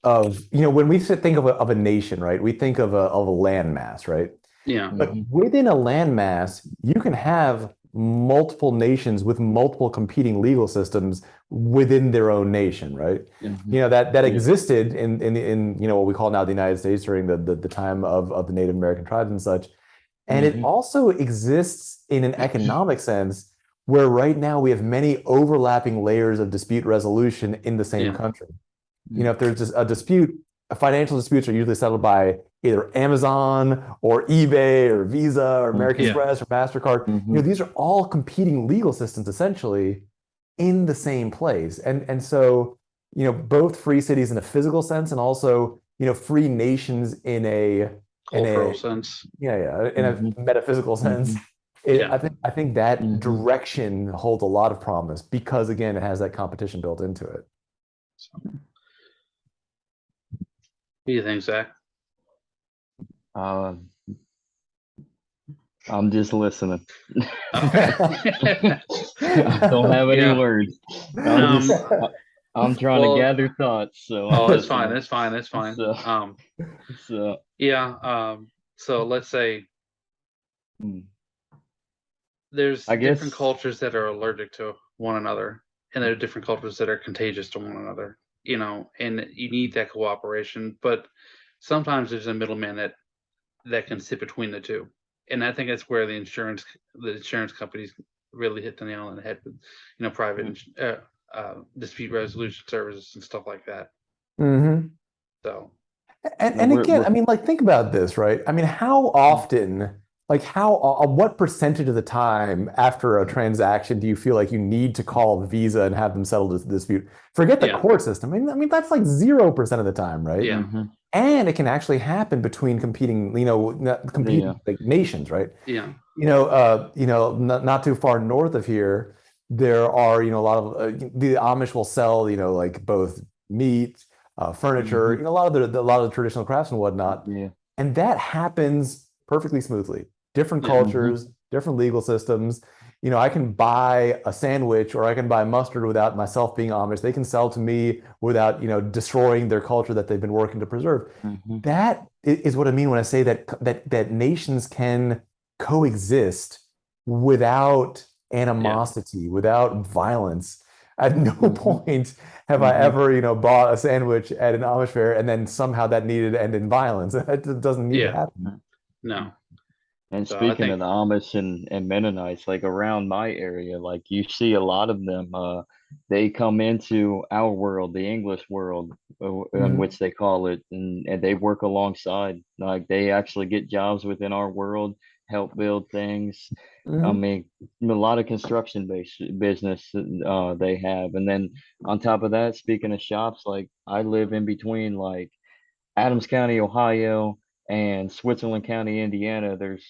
when we think of a nation, right? We think of a landmass, right? Yeah. But within a landmass, you can have multiple nations with multiple competing legal systems within their own nation, right? That existed in what we call now the United States during the time of the Native American tribes and such. And it also exists in an economic sense, where right now we have many overlapping layers of dispute resolution in the same country. If there's just a dispute, financial disputes are usually settled by either Amazon or eBay or Visa or American Express or MasterCard. These are all competing legal systems essentially in the same place. And so, both free cities in a physical sense and also, free nations in a cultural sense. In a metaphysical sense. I think that direction holds a lot of promise because, again, it has that competition built into it. What do you think, Zach? I'm just listening. Okay. I don't have any words. I'm trying to gather thoughts. So it's fine. It's fine. It's fine. So let's say there's different cultures that are allergic to one another, and there are different cultures that are contagious to one another. And you need that cooperation, but sometimes there's a middleman that can sit between the two. And I think that's where the insurance companies really hit the nail on the head with, private dispute resolution services and stuff like that. So, and again, I mean, like, think about this, right? I mean, how often, what percentage of the time after a transaction do you feel like you need to call Visa and have them settle this dispute? Forget the court system. I mean, that's like 0% of the time, right? Yeah. And it can actually happen between competing like nations, right? Yeah. Not too far north of here, there are, a lot of the Amish will sell, like both meat, furniture, a lot of the traditional crafts and whatnot. And that happens perfectly smoothly. Different cultures, different legal systems. I can buy a sandwich or I can buy mustard without myself being Amish. They can sell to me without, destroying their culture that they've been working to preserve. That is what I mean when I say that nations can coexist without animosity, without violence. At no point have I ever, bought a sandwich at an Amish fair and then somehow that needed to end in violence. That doesn't need to happen. No. And So I speaking think, of the Amish and Mennonites, like around my area, like you see a lot of them, they come into our world, the English world, in Hmm. which they call it, and they work alongside. Like they actually get jobs within our world, help build things. I Hmm. mean, a lot of construction based business they have. And then on top of that, speaking of shops, like I live in between like Adams County, Ohio, and Switzerland County, Indiana. There's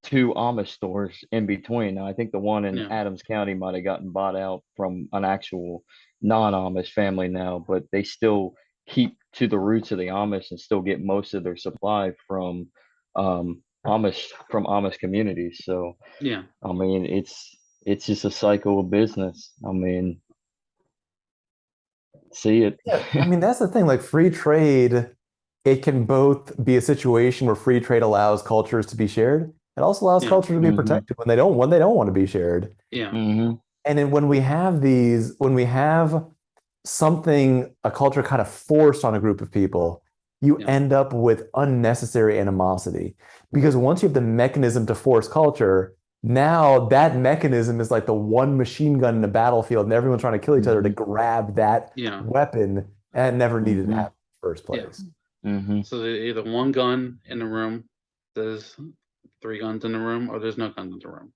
two Amish stores in between. Now, I think the one in yeah, Adams County might have gotten bought out from an actual non-Amish family now, but they still keep to the roots of the Amish and still get most of their supply from Amish communities. So, yeah, I mean, it's just a cycle of business. I mean, see it. Yeah, I mean, that's the thing. Like free trade, it can both be a situation where free trade allows cultures to be shared. It also allows yeah, cultures to be Hmm. protected when they don't want to be shared. yeah, Hmm. And then when we have something, a culture kind of forced on a group of people, you yeah, end up with unnecessary animosity. Because once you have the mechanism to force culture, now that mechanism is like the one machine gun in a battlefield, and everyone's trying to kill each other to Hmm. grab that yeah, weapon, and it never needed to Hmm. happen in the first yeah. place. Hmm. So there's either one gun in the room, there's three guns in the room, or there's no guns in the room.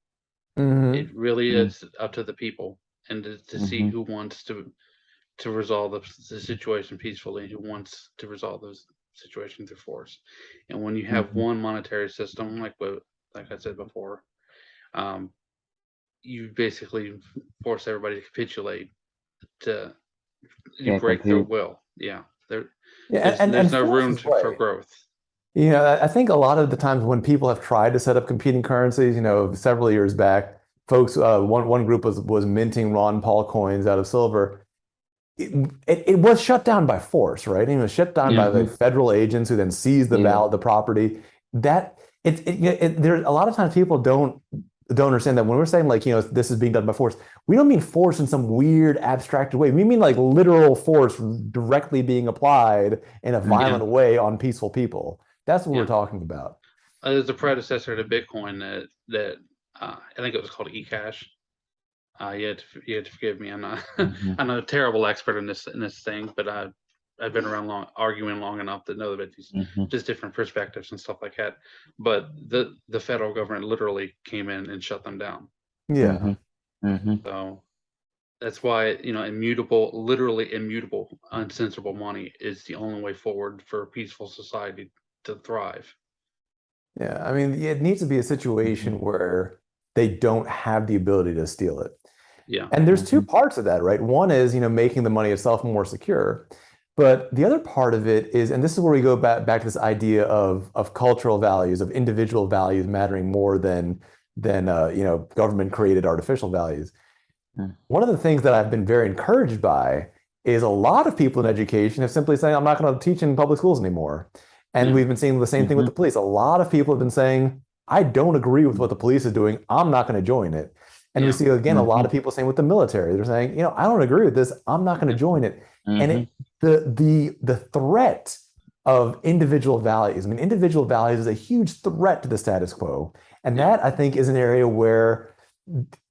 Hmm. It really Hmm. is up to the people and to see Hmm. who wants to resolve the situation peacefully, who wants to resolve those situations through force. And when you have Hmm. one monetary system, like I said before, um, you basically force everybody to capitulate. To you Can't break their compete. will. Yeah, there Yeah, there's and no force room is for right. growth. You know, I think a lot of the times when people have tried to set up competing currencies, several years back, folks, one group was minting Ron Paul coins out of silver. It was shut down by force, right? It was shut down Yeah, by Hmm. the federal agents who then seized Yeah. the property. That there a lot of times people don't understand that when we're saying like this is being done by force, we don't mean force in some weird abstracted way. We mean like literal force directly being applied in a Hmm. yeah, violent way on peaceful people. That's what we're yeah. talking about. There's a predecessor to Bitcoin that I think it was called eCash. You had to forgive me. I'm not Hmm. I'm a terrible expert in this thing, but I've been around arguing long enough to know that these Hmm. just different perspectives and stuff like that. But the federal government literally came in and shut them down. Yeah. Hmm. Hmm. So that's why immutable, literally immutable, uncensorable money is the only way forward for a peaceful society to thrive. Yeah. I mean, it needs to be a situation where they don't have the ability to steal it. Yeah, And there's two Hmm. parts of that, right? One is, making the money itself more secure. But the other part of it is, and this is where we go back to this idea of cultural values, of individual values mattering more than government created artificial values. One of the things that I've been very encouraged by is a lot of people in education have simply saying, I'm not going to teach in public schools anymore. And yeah, we've been seeing the same thing with Hmm. the police. A lot of people have been saying, I don't agree with what the police is doing. I'm not going to join it. And we yeah, see again a lot Hmm. of people saying with the military, they're saying, I don't agree with this. I'm not going to yeah, join it. And Hmm. the threat of individual values. I mean, individual values is a huge threat to the status quo. And yeah, that I think is an area where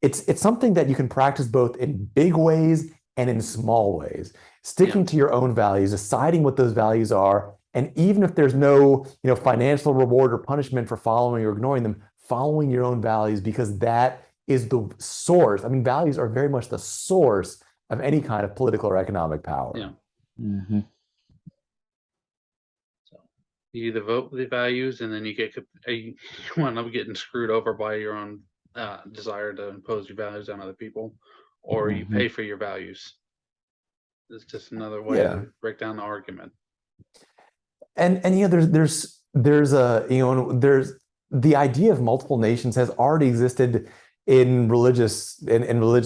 it's something that you can practice both in big ways and in small ways. yeah, Sticking to your own values, deciding what those values are, and even if there's no, financial reward or punishment for following or ignoring them, following your own values because that is the source. I mean, values are very much the source of any kind of political or economic yeah. power. Hmm. So you either vote with the values, and then you wind up getting screwed over by your own desire to impose your values on other people, or you Hmm. pay for your values. It's just another way Yeah. to break down the argument. And there's the idea of multiple nations has already existed in religious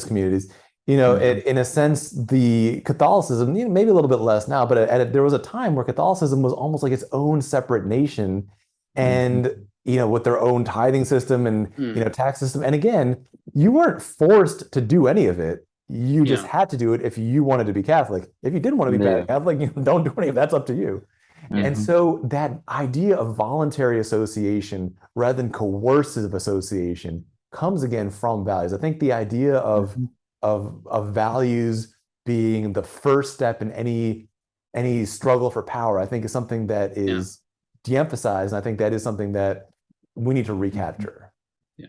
communities. Hmm. In a sense, the Catholicism, maybe a little bit less now, but there was a time where Catholicism was almost like its own separate nation, Hmm. and with their own tithing system and Mm, tax system. And again, you weren't forced to do any of it. You just yeah, had to do it if you wanted to be Catholic. If you didn't want to be Yeah. Catholic, don't do any of it. That's up to you. And Mhm. so that idea of voluntary association rather than coercive association comes again from values. I think the idea of Mhm. values being the first step in any struggle for power, I think is something that Yeah. is de-emphasized, and I think that is something that we need to Mhm. recapture. Yeah.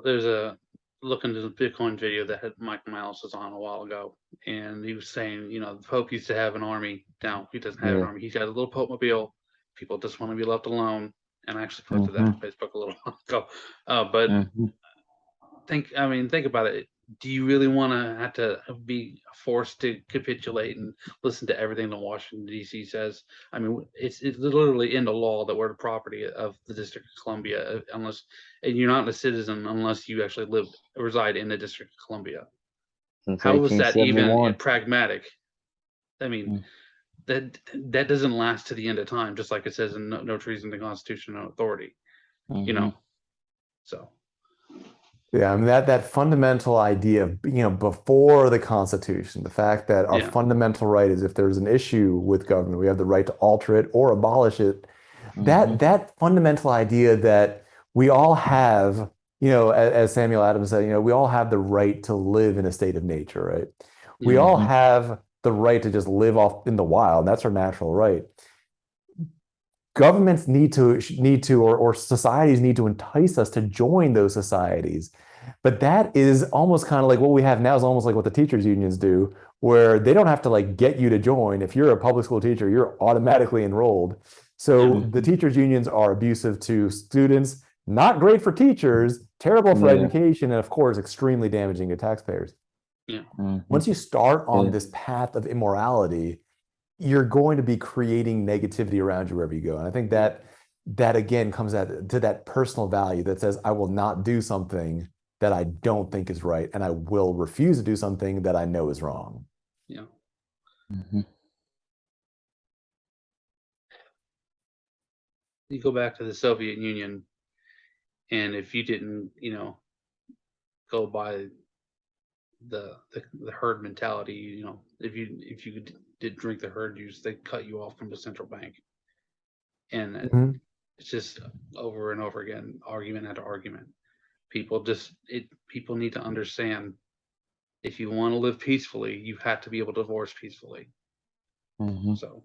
There's a look into the Bitcoin video that had Mike Miles was on a while ago, and he was saying, the Pope used to have an army. Now he doesn't have an Yeah. army. He's got a little Pope mobile. People just want to be left alone. And I actually posted that Mhm. on Facebook a little while ago. But Mhm. think about it. Do you really want to have to be forced to capitulate and listen to everything that Washington D.C. says? I mean, it's literally in the law that we're the property of the District of Columbia, and you're not a citizen unless you actually reside in the District of Columbia. Since How is that even 1871. pragmatic? I mean, Mm. that doesn't last to the end of time, just like it says in no treason to the Constitution, no authority. Mhm. So. Yeah, I mean that fundamental idea of, before the Constitution, the fact that our Yeah. fundamental right is if there's an issue with government, we have the right to alter it or abolish it. Mhm. That fundamental idea that we all have, as Samuel Adams said, we all have the right to live in a state of nature, right? We Yeah. all Mhm. have the right to just live off in the wild. That's our natural right. Governments or societies need to entice us to join those societies. But that is almost kind of like what we have now is almost like what the teachers unions do, where they don't have to like get you to join. If you're a public school teacher, you're automatically enrolled. Yeah. So the Mhm. teachers unions are abusive to students, not great for teachers, terrible for Yeah. education, and of course, extremely damaging to taxpayers. Yeah. Mhm. Once you start on Yeah. this path of immorality, you're going to be creating negativity around you wherever you go. And I think Yeah. that again comes to that personal value that says, I will not do something that I don't think is right, and I will refuse to do something that I know is wrong. Yeah. Mhm. You go back to the Soviet Union, and if you didn't, go by the herd mentality, if you did drink the herd juice, they cut you off from the central bank, and Mhm. it's just over and over again, argument after argument. People need to understand, if you want to live peacefully, you have to be able to divorce peacefully. Mhm. So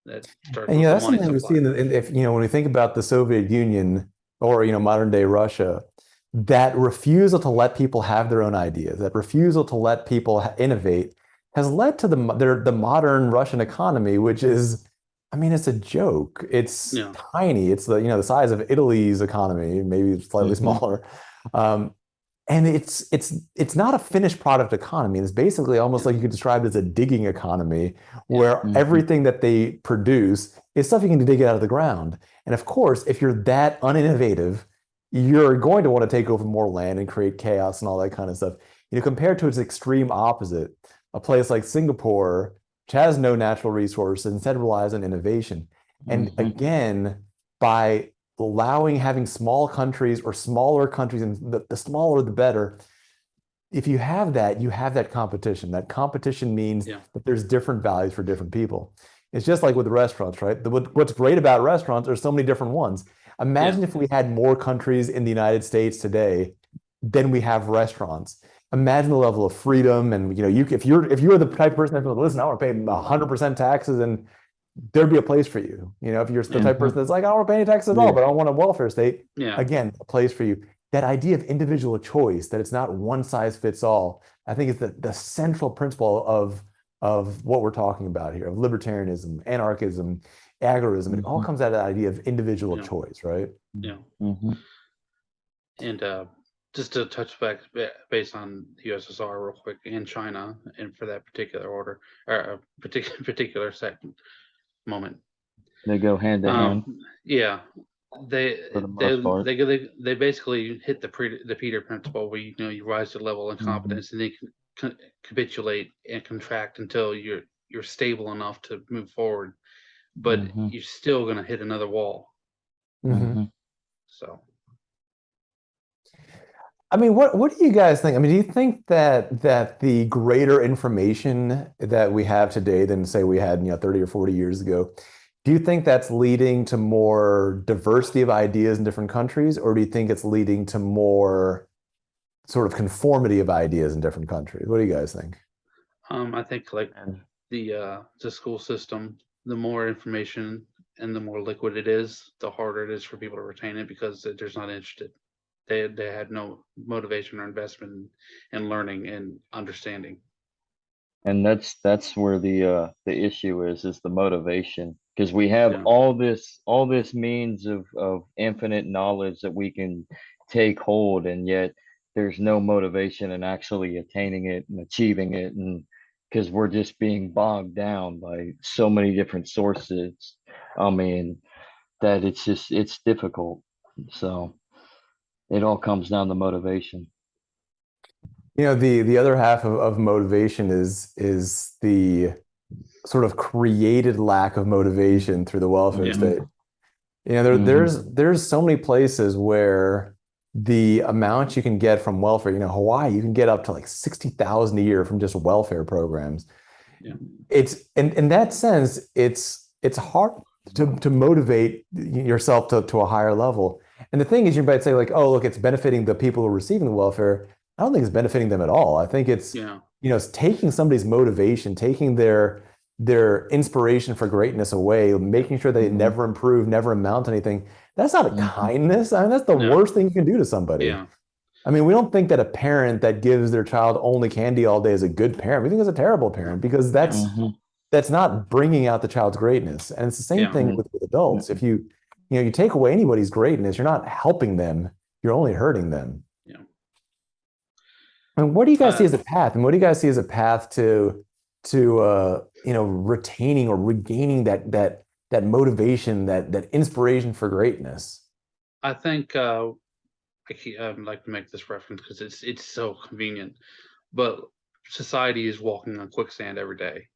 that starts And with the that's money something we see supply. if when we think about the Soviet Union or modern day Russia, that refusal to let people have their own ideas, that refusal to let people innovate, has led to the modern Russian economy, which is, I mean, it's a joke. It's Yeah. tiny. It's the size of Italy's economy, maybe slightly Mhm. smaller. Um, and it's not a finished product economy. It's basically almost Yeah. like you could describe it as a digging economy, Yeah. where Mhm. everything that they produce is stuff you can dig it out of the ground. And of course, if you're that uninnovative, you're going to want to take over more land and create chaos and all that kind of stuff. Compared to its extreme opposite, a place like Singapore, which has no natural resources, instead relies on innovation. And Mhm. again, by having small countries or smaller countries, and the smaller the better. If you have that, you have that competition. That competition means Yeah. that there's different values for different people. It's just like with restaurants, right? What's great about restaurants, there's so many different ones. Yeah. Imagine if we had more countries in the United States today than we have restaurants. Imagine the level of freedom, and if you're the type of person that's like, listen, I want to pay 100% taxes, and there'd be a place for you. If you're the Yeah. type of person Mhm. that's like, I don't want to pay any taxes at all, Yeah. but I don't want a welfare state, Yeah. again, a place for you. That idea of individual choice, that it's not one size fits all, I think is the central principle of what we're talking about here, of libertarianism, anarchism, agorism. It all Mhm. comes out of that idea of individual Yeah. choice, right? Yeah. Mhm. And just to touch back based on the USSR real quick, and China, and for that particular order, or a particular second moment. They go hand to hand Yeah, they for the they most part. they basically hit the Peter principle, where you rise to the level of Mhm. incompetence, and then capitulate and contract until you're stable enough to move forward, but Mhm. you're still gonna hit another wall. Mhm. Mhm. So I mean, what do you guys think? I mean, do you think that the greater information that we have today than say we had, 30 or 40 years ago, do you think that's leading to more diversity of ideas in different countries, or do you think it's leading to more sort of conformity of ideas in different countries? What do you guys think? I think like And the school system, the more information and the more liquid it is, the harder it is for people to retain it because they're just not interested. They had no motivation or investment in learning and understanding. and that's where the issue is the motivation, because we have Yeah, all this means of infinite knowledge that we can take hold, and yet there's no motivation in actually attaining it and achieving it, and because we're just being bogged down by so many different sources. I mean, that it's difficult. So it all comes down to motivation. The other half of motivation is the sort of created lack of motivation through the welfare yeah, state. There, Hmm. there's so many places where the amount you can get from welfare, Hawaii, you can get up to like 60,000 a year from just welfare programs. yeah, It's in that sense, it's hard to motivate yourself to a higher level. And the thing is, you might say like, oh, look, it's benefiting the people who are receiving the welfare. I don't think it's benefiting them at all. I think yeah, it's taking somebody's motivation, taking their inspiration for greatness away, making sure they Hmm. never improve, never amount to anything. That's not a Hmm. kindness. I mean, that's the no, worst thing you can do to somebody. yeah, I mean, we don't think that a parent that gives their child only candy all day is a good parent. We think it's a terrible no, parent because yeah, Hmm. that's not bringing out the child's greatness. And it's the same yeah, thing with adults. If you take away anybody's greatness, you're not helping them, you're only hurting them. yeah. And what do you guys see Uh, as a path? And what do you guys see as a path to retaining or regaining that motivation, that inspiration for greatness? I think I'd like to make this reference because it's so convenient. But society is walking on quicksand every day.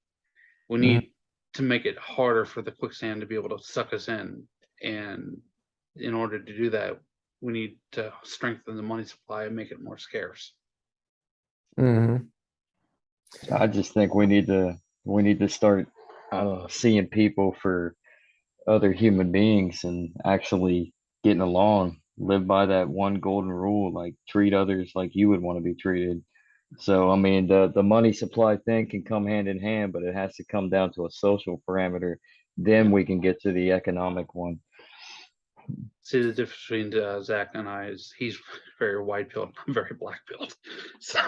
We Mhm. need to make it harder for the quicksand to be able to suck us in, and in order to do that, we need to strengthen the money supply and make it more scarce. Mhm. I just think we need to start, I don't know, seeing people for other human beings and actually getting along. Live by that one golden rule, like treat others like you would want to be treated. So I mean, the money supply thing can come hand in hand, but it has to come down to a social parameter. Then Yeah. we can get to the economic one. See the difference between Zach and I is he's very white pilled, I'm very black pilled. So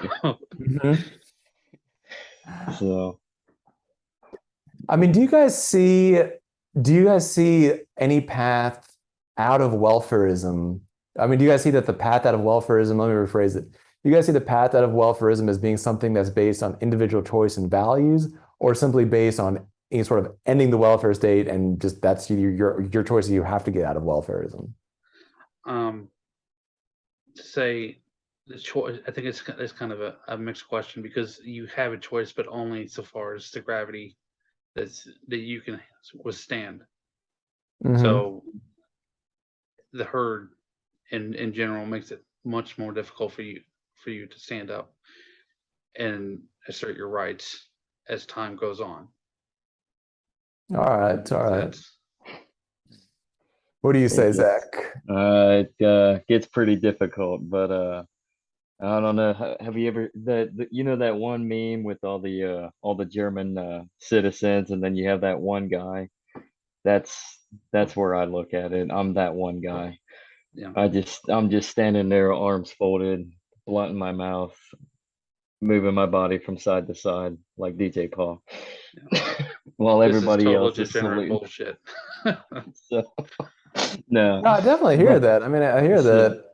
Mhm. So I mean, do you guys see any path out of welfarism? I mean, do you guys see that the path out of welfarism, let me rephrase it. Do you guys see the path out of welfarism as being something that's based on individual choice and values, or simply based on any sort of ending the welfare state and just that's your choice you have to get out of welfarism? um, to say the choice, I think it's kind of a mixed question because you have a choice, but only so far as the gravity that you can withstand. Hmm. So the herd in general makes it much more difficult for you to stand up and assert your rights as time goes on. All right, all right. That's What do you it say, gets Zach? it gets pretty difficult, but I don't know. Have you ever that one meme with all the German citizens, and then you have that one guy? That's where I look at it. I'm that one guy. yeah. I'm just standing there, arms folded, blunt in my mouth, moving my body from side to side like DJ Paul, Yeah. while This is everybody total else is degenerate saluting. bullshit. So no, No, I definitely hear but that. I mean, I hear so that.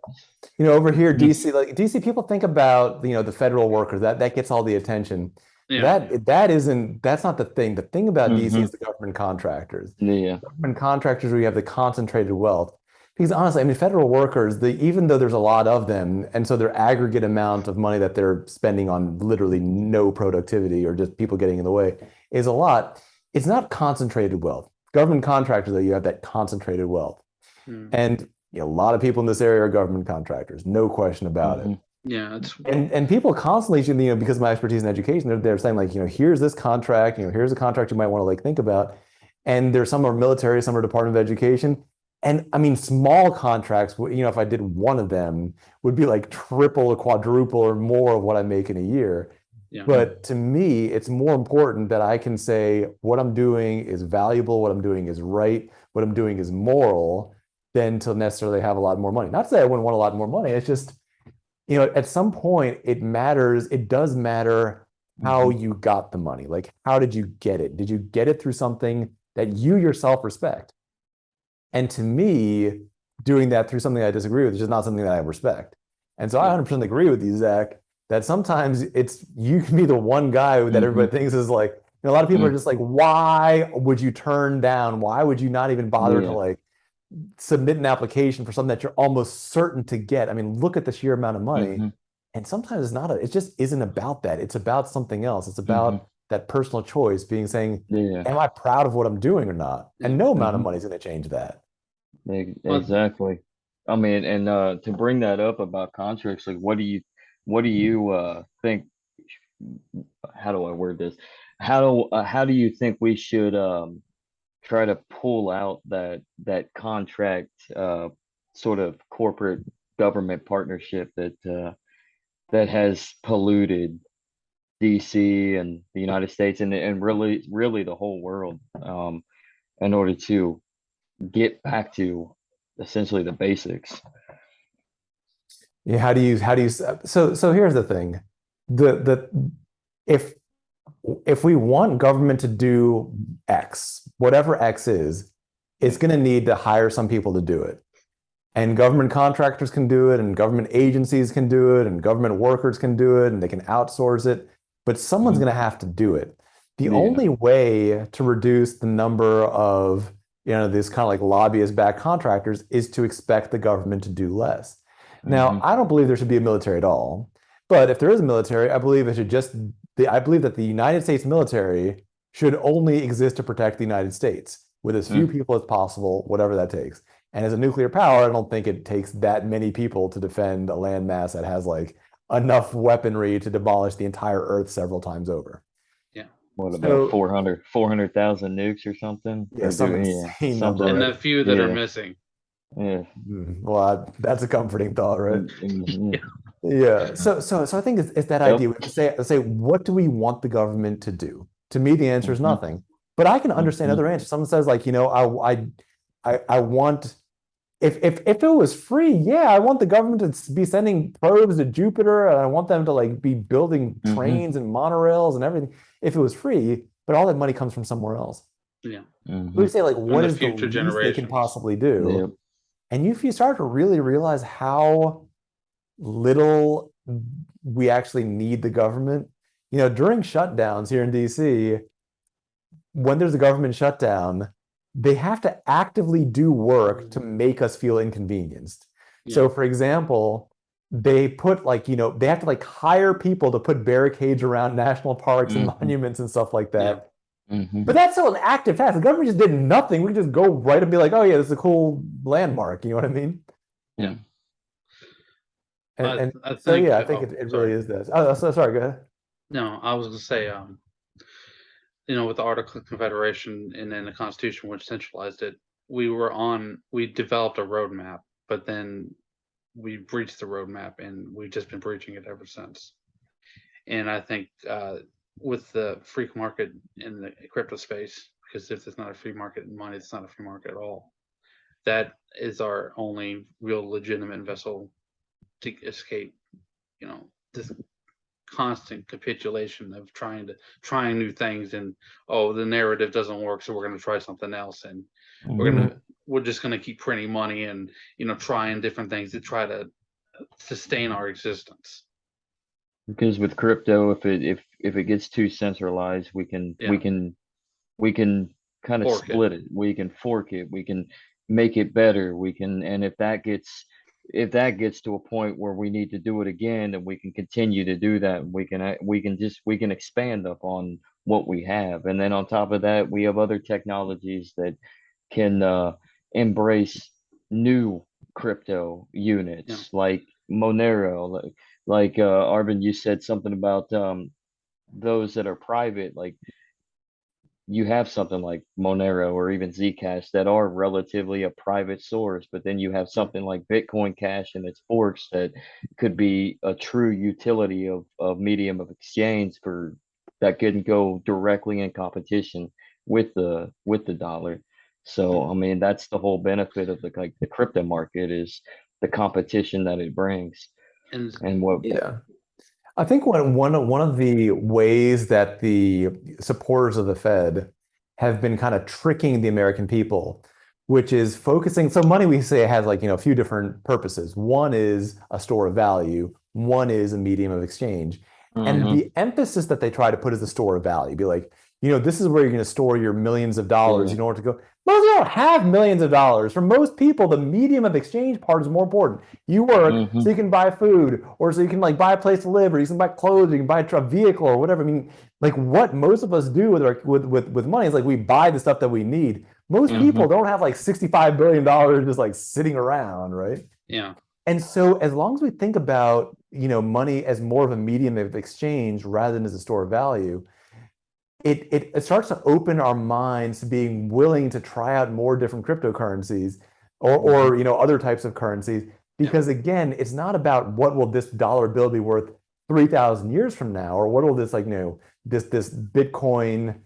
Over here, mhm, DC, like DC people think about, the federal workers, that gets all the attention. Yeah, That's not the thing. The thing about DC mhm, is the government contractors. yeah, Government contractors where you have the concentrated wealth. Because honestly, I mean, federal workers, even though there's a lot of them, and so their aggregate amount of money that they're spending on literally no productivity or just people getting in the way is a lot. It's not concentrated wealth. Government contractors, though, you have that concentrated wealth. mm, And a lot of people in this area are government contractors, no question about it. Yeah, it's And people constantly, because of my expertise in education, they're saying like, here's this contract, here's a contract you might want to like think about. And there's some are military, some are Department of Education. And I mean, small contracts, if I did one of them, would be like triple or quadruple or more of what I make in a year. yeah. But to me, it's more important that I can say what I'm doing is valuable, what I'm doing is right, what I'm doing is moral, than to necessarily have a lot more money. Not to say I wouldn't want a lot more money. It's just, at some point it matters. It does matter how you got the money. Like, how did you get it? Did you get it through something that you yourself respect? And to me, doing that through something I disagree with is just not something that I respect. And so I 100% agree with you, Zach, that sometimes you can be the one guy that everybody thinks is like, a lot of people are just like, why would you turn down? Why would you not even bother to like submit an application for something that you're almost certain to get? I mean, look at the sheer amount of money. And sometimes it just isn't about that. It's about something else. It's about that personal choice saying, am I proud of what I'm doing or not? And no amount of money is going to change that. Exactly. I mean, and to bring that up about contracts, like what do you think? How do I word this? How do you think we should try to pull out that contract sort of corporate government partnership that has polluted DC and the United States and really the whole world, in order to get back to essentially the basics? Yeah, how do you so here's the thing. The if we want government to do X, whatever X is, it's going to need to hire some people to do it. And government contractors can do it, and government agencies can do it, and government workers can do it, and they can outsource it, but someone's going to have to do it. The only way to reduce the number of, these kind of like lobbyist-backed contractors is to expect the government to do less. Now, I don't believe there should be a military at all, but if there is a military, I believe I believe that the United States military should only exist to protect the United States with as few people as possible, whatever that takes. And as a nuclear power, I don't think it takes that many people to defend a landmass that has like enough weaponry to demolish the entire Earth several times over. Yeah. What about 400,000 nukes or something? Yeah, some insane number. And the few that are missing. Yeah. Well, that's a comforting thought, right? Yeah. So I think it's that idea. We have to say, what do we want the government to do? To me, the answer is nothing. But I can understand other answers. Someone says like, I want, if it was free, I want the government to be sending probes to Jupiter, and I want them to like be building trains and monorails and everything if it was free, but all that money comes from somewhere else. Yeah. We say like, what is the least they can possibly do? Yep. And if you start to really realize how little we actually need the government, during shutdowns here in DC, when there's a government shutdown, they have to actively do work to make us feel inconvenienced. Yeah. So for example, they put like, they have to like hire people to put barricades around national parks and monuments and stuff like that. But that's still an active task. The government just did nothing. We could just go right and be like, oh yeah, this is a cool landmark. You know what I mean? Yeah. And I think it really is this. Oh, sorry, go ahead. No, I was going to say, with the Articles of Confederation and then the Constitution, which centralized it, we developed a roadmap, but then we breached the roadmap, and we've just been breaching it ever since. And I think with the free market in the crypto space, because if there's not a free market in money, it's not a free market at all. That is our only real legitimate vessel to escape, this constant capitulation of trying new things, and the narrative doesn't work, so we're going to try something else, and we're just going to keep printing money and trying different things to try to sustain our existence. Because with crypto, if it gets too centralized, we can kind of split it. We can fork it. We can make it better. And if that gets to a point where we need to do it again, then we can continue to do that. We can expand upon what we have, and then on top of that, we have other technologies that can embrace new crypto units like Monero, like Arvin, you said something about those that are private, like you have something like Monero or even Zcash that are relatively a private source, but then you have something like Bitcoin Cash and its forks that could be a true utility of medium of exchange for that could go directly in competition with the dollar. So I mean that's the whole benefit of the crypto market is the competition that it brings. And what I think one of the ways that the supporters of the Fed have been kind of tricking the American people, which is focusing. So money, we say, has like, a few different purposes. One is a store of value. One is a medium of exchange. And the emphasis that they try to put is the store of value. Be like, this is where you're going to store your millions of dollars. You don't want to go. Most people don't have millions of dollars. For most people, the medium of exchange part is more important. You work so you can buy food, or so you can like buy a place to live, or you can buy clothes, you can buy a vehicle or whatever. I mean, like what most of us do with money is like we buy the stuff that we need. Most people don't have like $65 billion just like sitting around, right? Yeah. And so as long as we think about, money as more of a medium of exchange rather than as a store of value, it starts to open our minds to being willing to try out more different cryptocurrencies or other types of currencies. Because again, it's not about what will this dollar bill be worth 3,000 years from now, or what will this this Bitcoin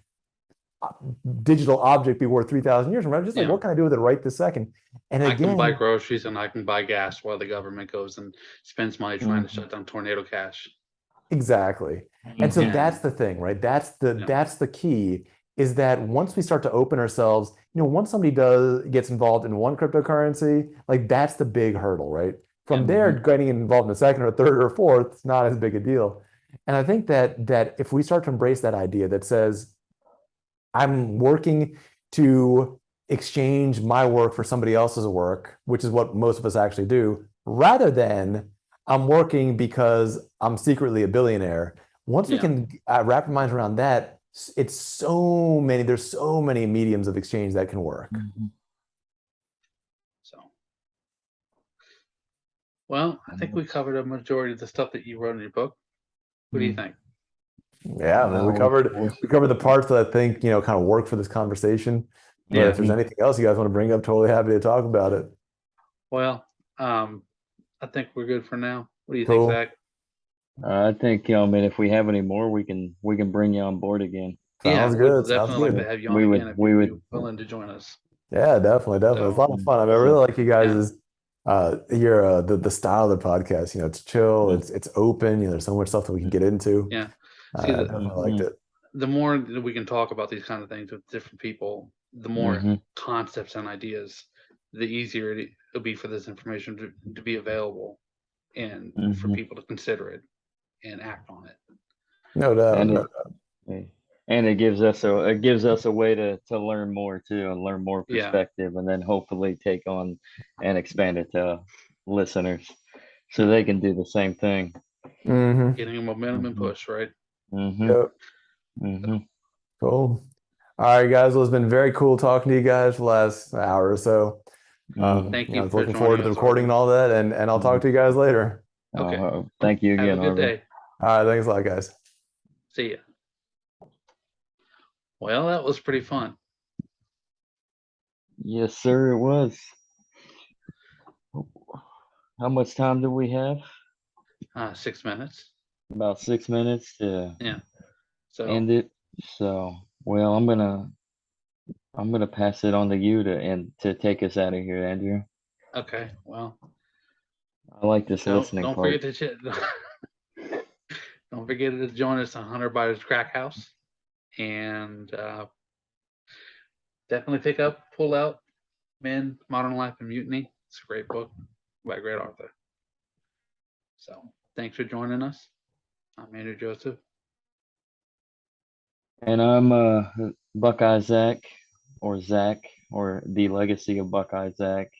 digital object be worth 3,000 years from now? Just like what can I do with it right this second? And I can buy groceries and I can buy gas while the government goes and spends money trying to shut down tornado cash. Exactly. And so that's the thing, right? That's the key, is that once we start to open ourselves, once somebody gets involved in one cryptocurrency, like that's the big hurdle, right? From there, getting involved in a second or third or fourth, it's not as big a deal. And I think that if we start to embrace that idea that says, I'm working to exchange my work for somebody else's work, which is what most of us actually do, rather than I'm working because I'm secretly a billionaire. Once we can wrap our minds around that, there's so many mediums of exchange that can work. So, well, I think we covered a majority of the stuff that you wrote in your book. What do you think? Yeah, man, we covered the parts that I think, kind of work for this conversation. But if there's anything else you guys want to bring up, totally happy to talk about it. Well, I think we're good for now. What do you think, Zach? I think, if we have any more, we can bring you on board again. Sounds good. We'd definitely like to have you on again if you'd be willing to join us. Yeah, definitely. So, it's a lot of fun. I mean, I really like you guys' the style of the podcast. It's chill, it's open. There's so much stuff that we can get into. Yeah, I definitely liked it. The more that we can talk about these kind of things with different people, the more concepts and ideas, the easier it'll be for this information to be available and for people to consider it and act on it. No doubt. And it gives us a way to learn more too, and learn more perspective, and then hopefully take on and expand it to listeners so they can do the same thing. Getting a momentum and push, right? Yep. Cool. All right, guys. Well, it's been very cool talking to you guys for the last hour or so. Thank you. I was looking forward to the recording and all that, and I'll talk to you guys later. Okay. Thank you again. Have a good day. All right. Thanks a lot, guys. See ya. Well, that was pretty fun. Yes, sir, it was. How much time do we have? 6 minutes. About 6 minutes to end it. So, well, I'm gonna pass it on to you to take us out of here, Andrew. Okay. Well, I like this listening don't part. Don't forget to join us on Hunter Biden's Crack House, and definitely pull out Men, Modern Life, and Mutiny. It's a great book by a great author. So thanks for joining us. I'm Andrew Joseph. And I'm Buckeye Zach, or The Legacy of Buckeye Zach.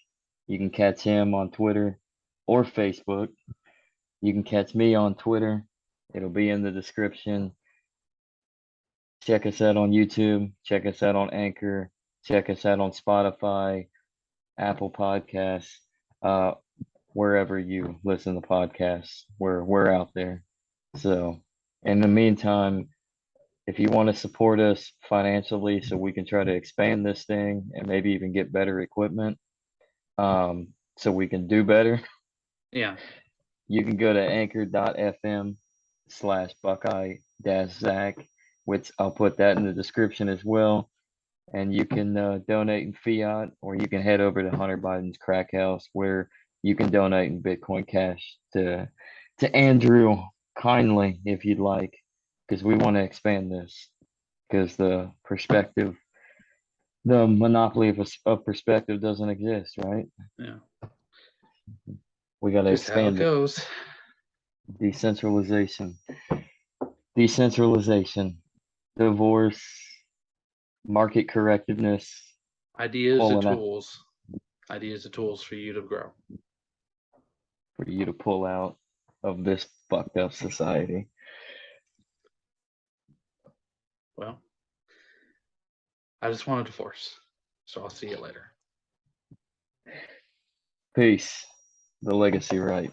You can catch him on Twitter or Facebook. You can catch me on Twitter. It'll be in the description. Check us out on YouTube. Check us out on Anchor. Check us out on Spotify, Apple Podcasts. wherever you listen to podcasts. We're out there. So in the meantime, if you want to support us financially so we can try to expand this thing and maybe even get better equipment, so we can do better, Yeah. you can go to anchor.fm/Buckeye-Zach, which I'll put that in the description as well. And you can donate in fiat, or you can head over to Hunter Biden's crack house where you can donate in Bitcoin Cash to Andrew kindly if you'd like, because we want to expand this, because the monopoly of perspective doesn't exist, right? Yeah. We got to Just how it expand it. goes. Decentralization, divorce, market correctiveness. Ideas are tools. Ideas are tools for you to grow. For you to pull out of this fucked up society. Well, I just wanted to force. So I'll see you later. Peace. The legacy right.